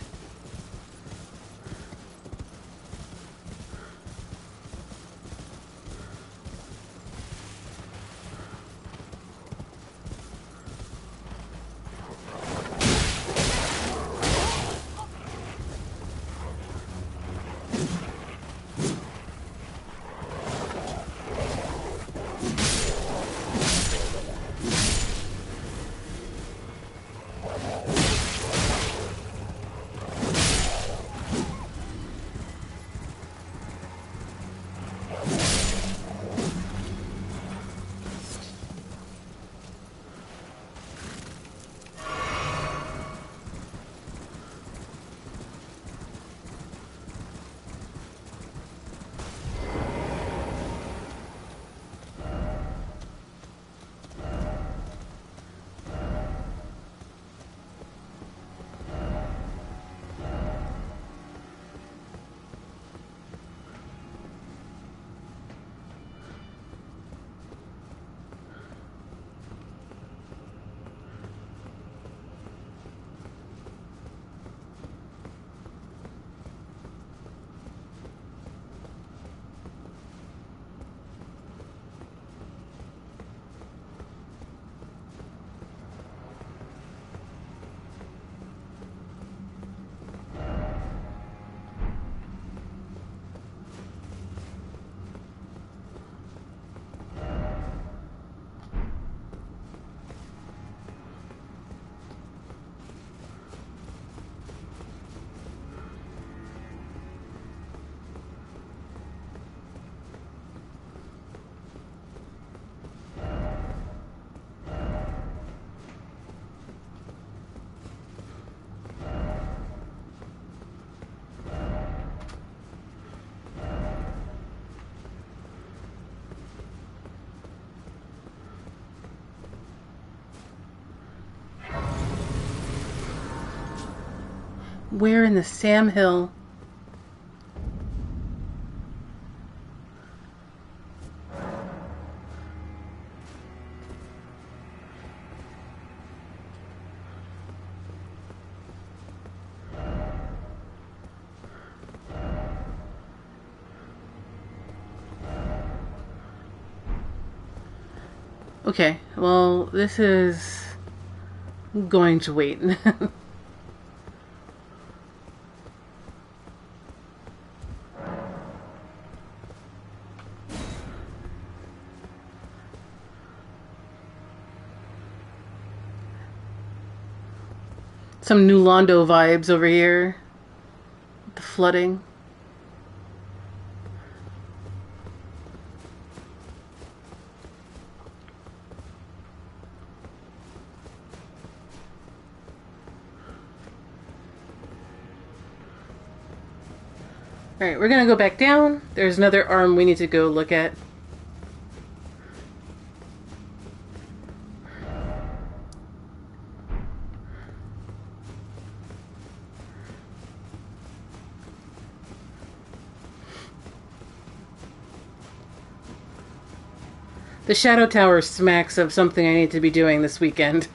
S1: Where in the Sam Hill? Okay, well, this is going to wait. Some New Londo vibes over here. The flooding. Alright, we're gonna go back down. There's another arm we need to go look at. The Shadow Tower smacks of something I need to be doing this weekend.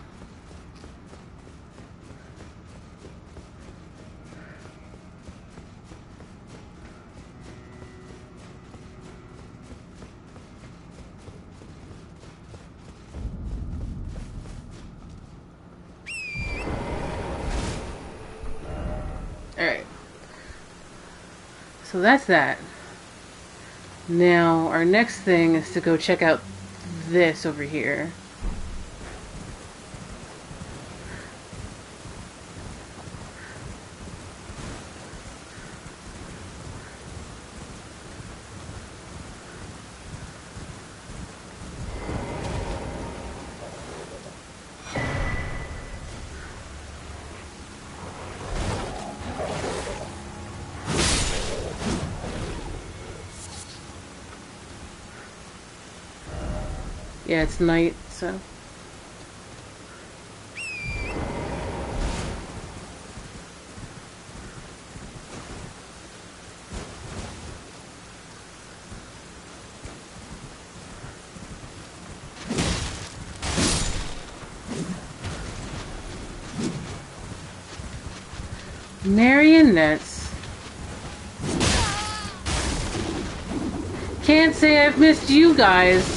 S1: Alright. So that's that. Now, our next thing is to go check out this over here. Yeah, it's night, so... Marionettes. Can't say I've missed you guys.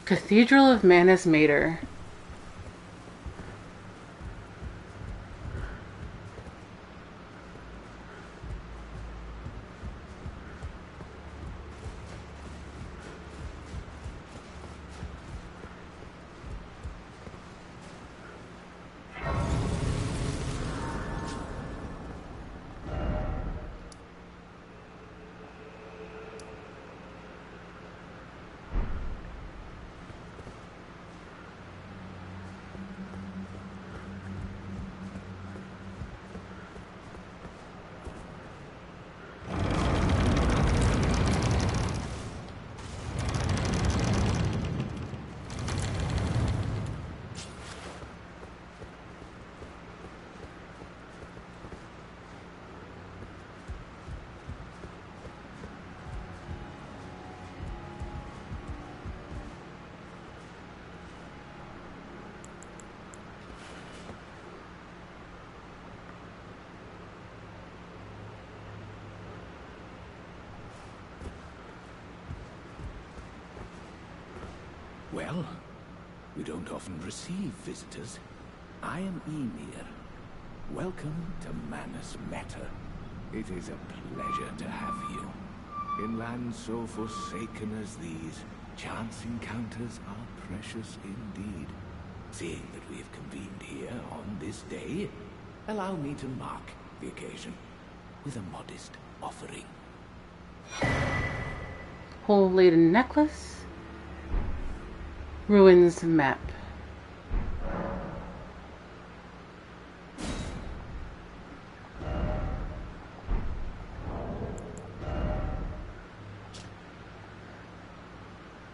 S1: Cathedral of Manus Metyr.
S2: Well, we don't often receive visitors. I am Ymir. Welcome to Manus, Metyr. It is a pleasure to have you. In lands so forsaken as these, chance encounters are precious indeed. Seeing that we have convened here on this day, allow me to mark the occasion with a modest offering.
S1: Hole-laden necklace. Ruins map.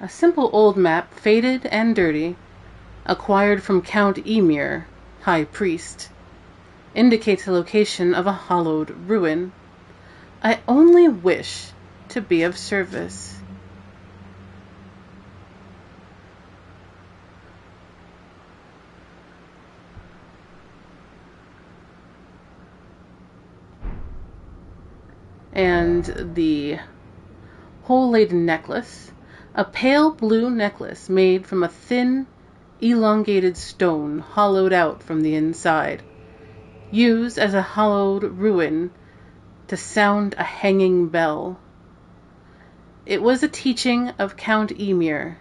S1: A simple old map, faded and dirty, acquired from Count Ymir, High Priest, indicates the location of a hollowed ruin. I only wish to be of service. And the hole-laden necklace, a pale blue necklace made from a thin, elongated stone hollowed out from the inside, used as a hollowed ruin to sound a hanging bell. It was a teaching of Count Ymir.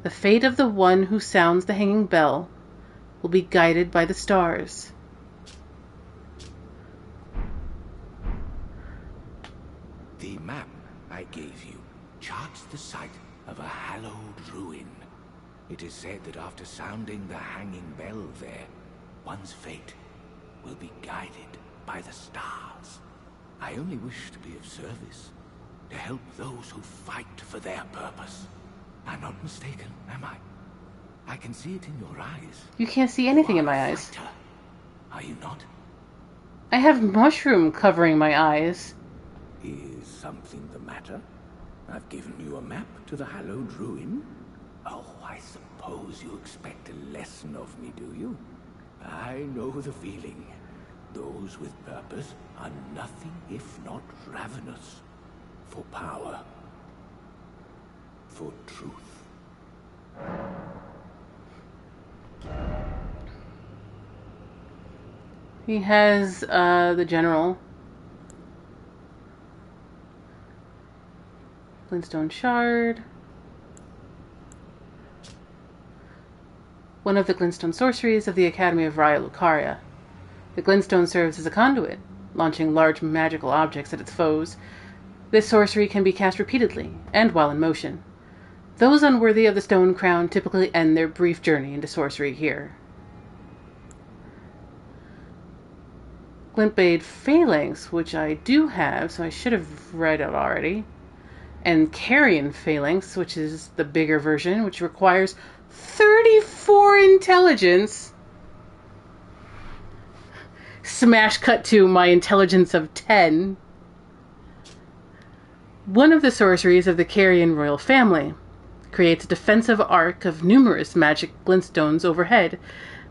S1: The fate of the one who sounds the hanging bell will be guided by the stars.
S2: The map I gave you charts the site of a hallowed ruin. It is said that after sounding the hanging bell there, one's fate will be guided by the stars. I only wish to be of service, to help those who fight for their purpose. I'm not mistaken, am I? I can see it in your eyes.
S1: You can't see anything in my eyes.
S2: Fighter, are you not?
S1: I have mushroom covering my eyes.
S2: Is something the matter? I've given you a map to the hallowed ruin. Oh, I suppose you expect a lesson of me, do you? I know the feeling. Those with purpose are nothing if not ravenous. For power. For truth.
S1: He has the general. Glintstone shard. One of the glintstone sorceries of the Academy of Raya Lucaria. The glintstone serves as a conduit, launching large magical objects at its foes. This sorcery can be cast repeatedly, and while in motion. Those unworthy of the stone crown typically end their brief journey into sorcery here. Glintblade Phalanx, which I do have, so I should have read it already. And Carrion Phalanx, which is the bigger version, which requires 34 intelligence. Smash cut to my intelligence of 10. One of the sorceries of the Carrion royal family creates a defensive arc of numerous magic glintstones overhead,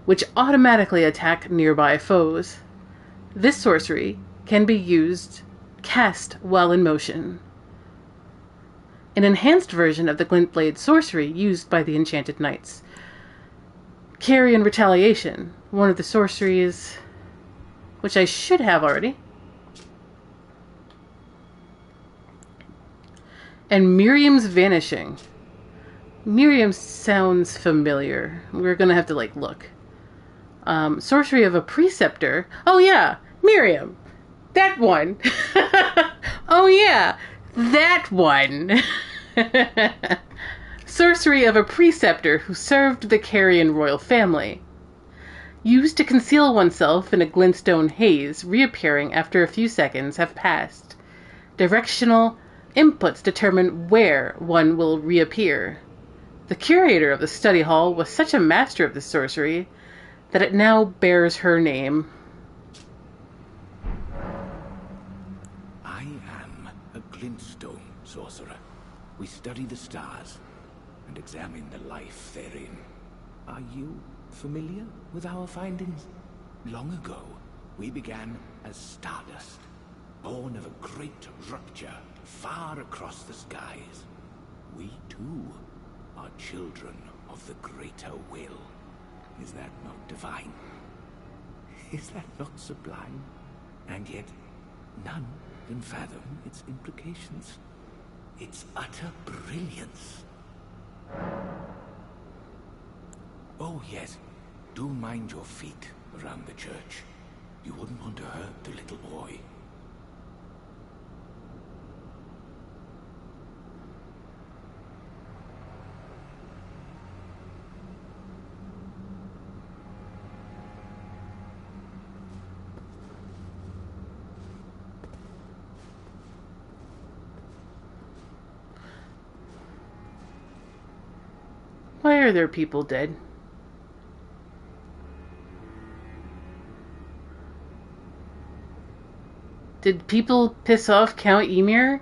S1: which automatically attack nearby foes. This sorcery can be cast while in motion. An enhanced version of the Glintblade sorcery used by the Enchanted Knights. Carrion Retaliation, one of the sorceries which I should have already. And Miriam's Vanishing. Miriam sounds familiar. We're gonna have to look. Sorcery of a Preceptor. Oh yeah, Miriam. That one. Oh yeah, that one. Sorcery of a Preceptor who served the Carrion royal family. Used to conceal oneself in a glintstone haze, reappearing after a few seconds have passed. Directional inputs determine where one will reappear. The curator of the study hall was such a master of this sorcery that it now bears her name.
S2: I am a glintstone sorcerer. We study the stars and examine the life therein. Are you familiar with our findings? Long ago, we began as stardust, born of a great rupture far across the skies. We, too, are children of the greater will. Is that not divine? Is that not sublime? And yet, none can fathom its implications. Its utter brilliance. Oh yes, do mind your feet around the church. You wouldn't want to hurt the little boy.
S1: Why are there people dead? Did people piss off Count Ymir?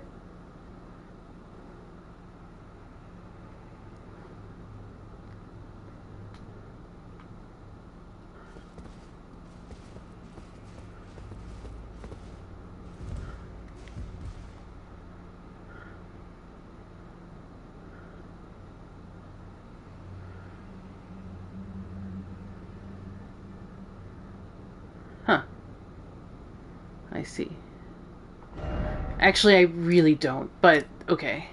S1: Huh. I see. Actually, I really don't, but okay.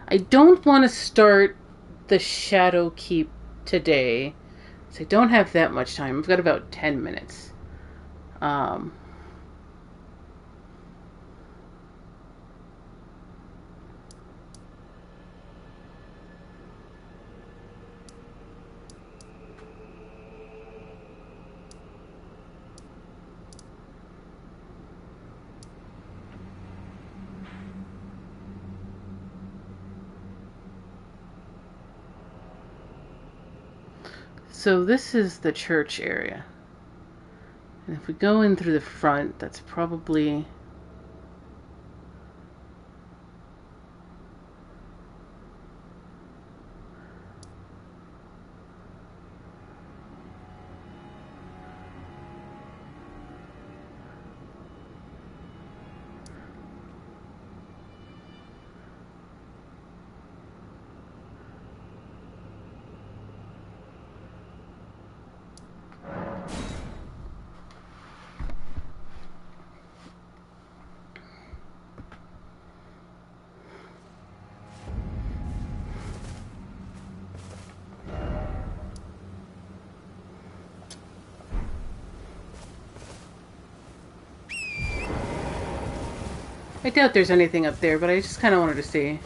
S1: I don't want to start the Shadow Keep today, so I don't have that much time. I've got about 10 minutes. So this is the church area. And if we go in through the front, that's probably... I doubt there's anything up there, but I just kind of wanted to see.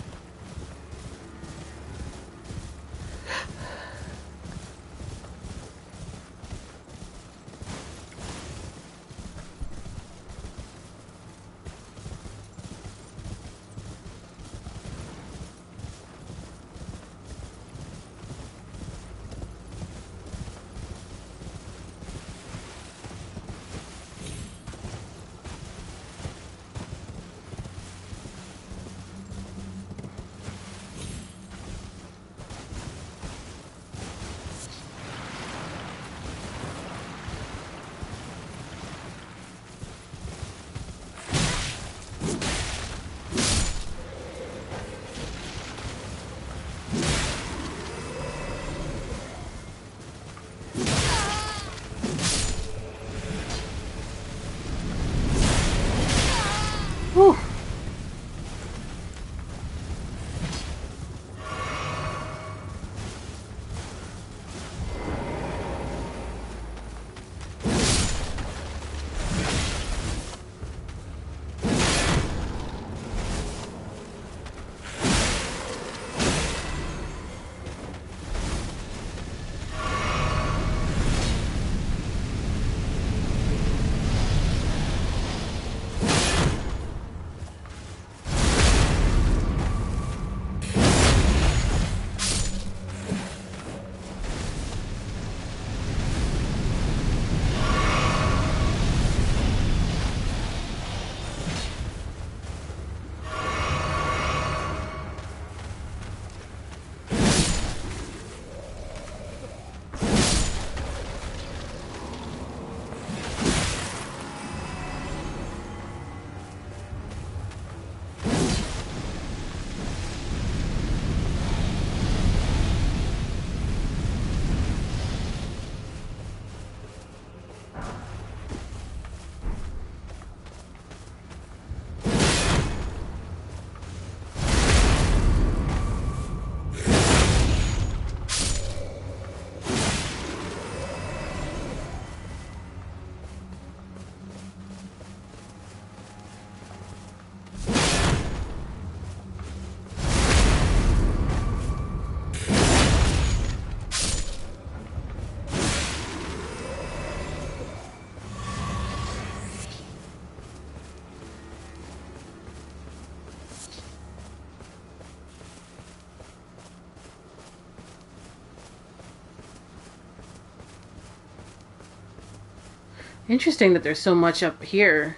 S1: Interesting that there's so much up here.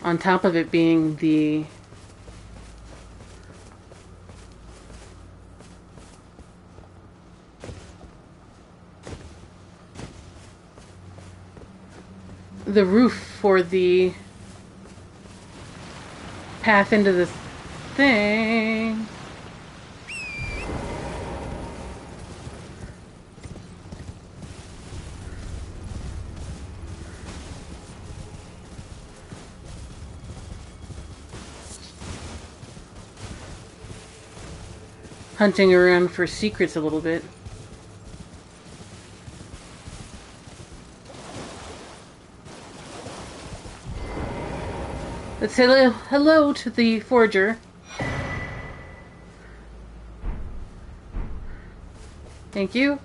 S1: On top of it being the roof for the path into this thing. Hunting around for secrets a little bit. Let's say hello to the forger. Thank you.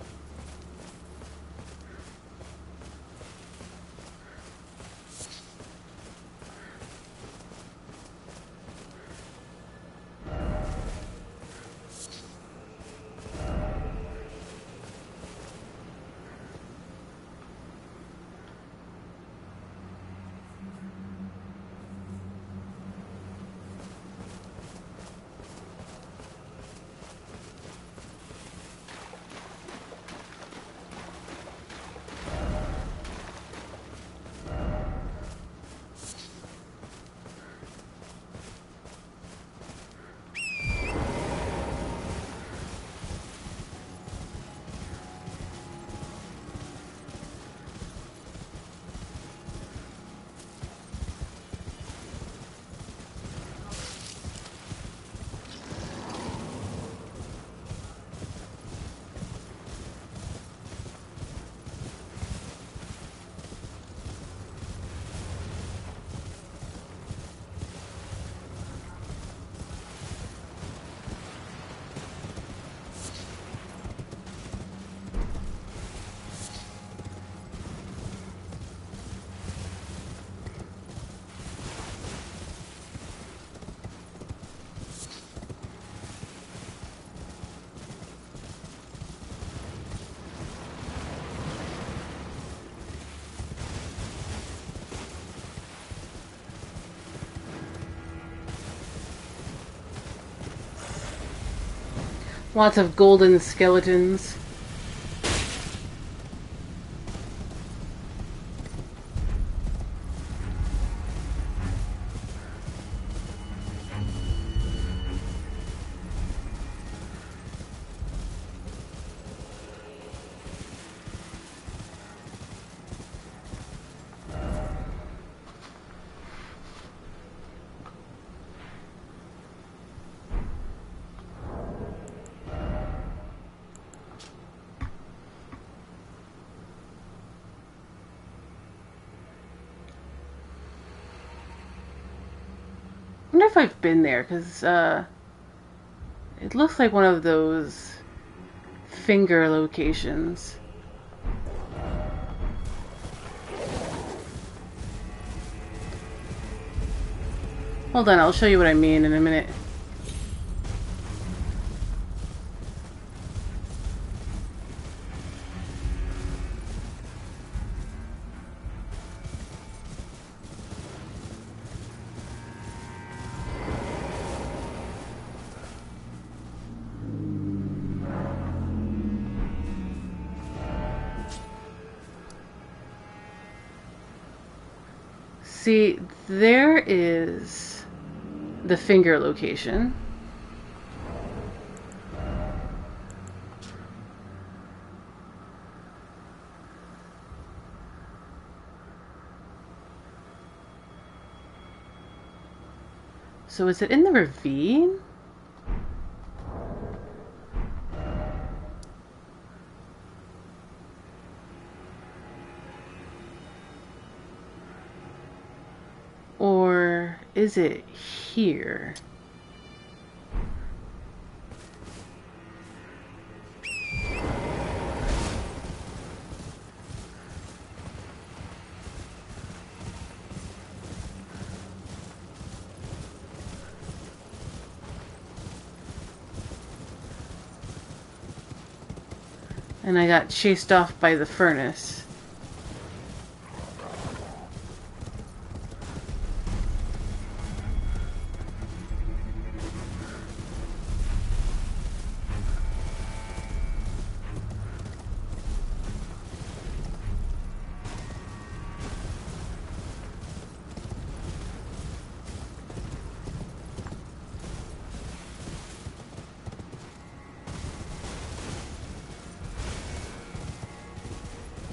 S1: Lots of golden skeletons. I wonder if I've been there, because it looks like one of those finger locations. Hold on, I'll show you what I mean in a minute. See, there is the finger location. So is it in the ravine? Or is it here? And I got chased off by the furnace.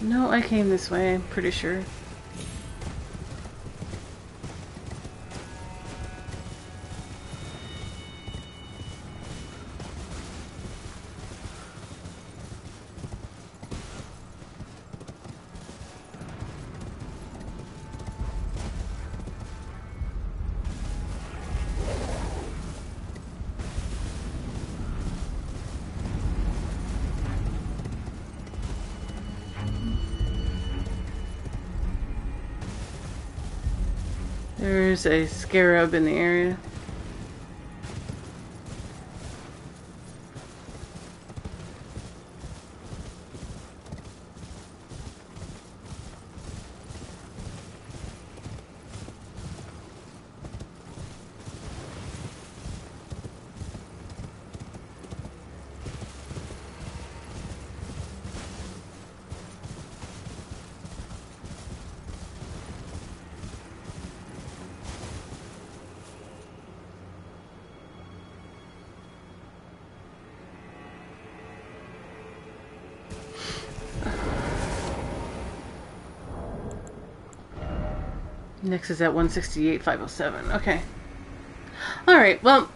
S1: No, I came this way, I'm pretty sure. There's a scarab in the area. Next is at 168,507. Okay. Alright, well.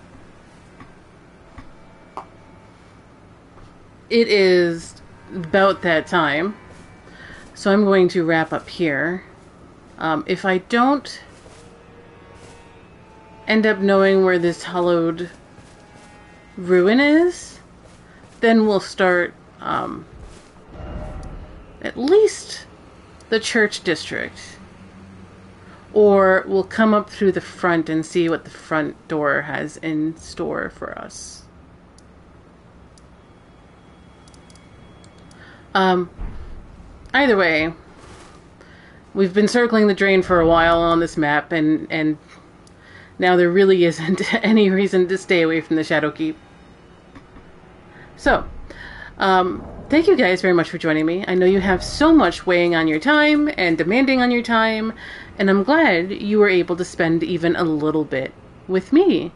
S1: It is about that time. So I'm going to wrap up here. If I don't end up knowing where this hollowed ruin is, then we'll start at least the church district. Or we'll come up through the front and see what the front door has in store for us. Either way, we've been circling the drain for a while on this map, and now there really isn't any reason to stay away from the Shadowkeep. So, thank you guys very much for joining me. I know you have so much weighing on your time and demanding on your time, and I'm glad you were able to spend even a little bit with me.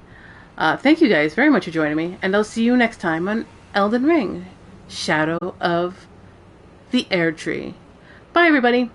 S1: Thank you guys very much for joining me, and I'll see you next time on Elden Ring, Shadow of the Erdtree. Bye, everybody.